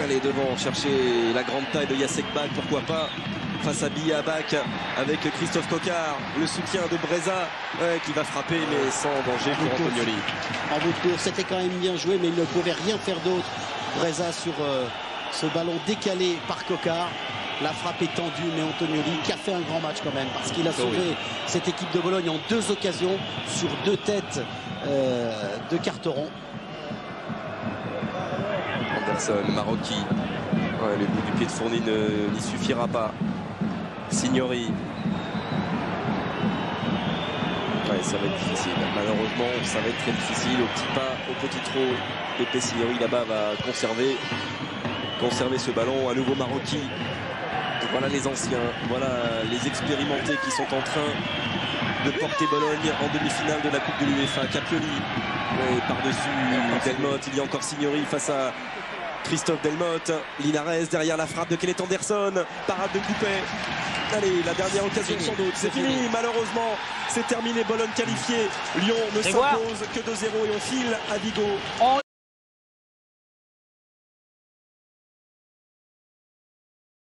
Allez, devant, chercher la grande taille de Jasekbak, pourquoi pas. Face à Biabak avec Christophe Coquard. Le soutien de Breza qui va frapper, mais sans danger pour Antonioli. En bout de course, c'était quand même bien joué, mais il ne pouvait rien faire d'autre. Breza sur ce ballon décalé par Coquard. La frappe est tendue, mais Antonioli qui a fait un grand match quand même parce qu'il a sauvé cette équipe de Bologne en 2 occasions sur 2 têtes de carteron. Anderson, Marocchi. Ouais, le bout du pied de Fournier n'y suffira pas. Signori. Ouais, ça va être difficile. Malheureusement, ça va être très difficile. Au petit pas, au petit trot. Pepe Signori là-bas va conserver ce ballon. À nouveau Marocchi. Voilà les anciens, voilà les expérimentés qui sont en train de porter Bologne en demi-finale de la Coupe de l'UEFA. Capioli par-dessus Delmotte, il y a encore Signori face à Christophe Delmotte. Linares derrière la frappe de Kenneth Anderson, parade de Coupet. Allez, la dernière occasion sans doute. C'est fini, malheureusement. C'est terminé, Bologne qualifié. Lyon ne s'impose que 2-0 et on file à Vigo. En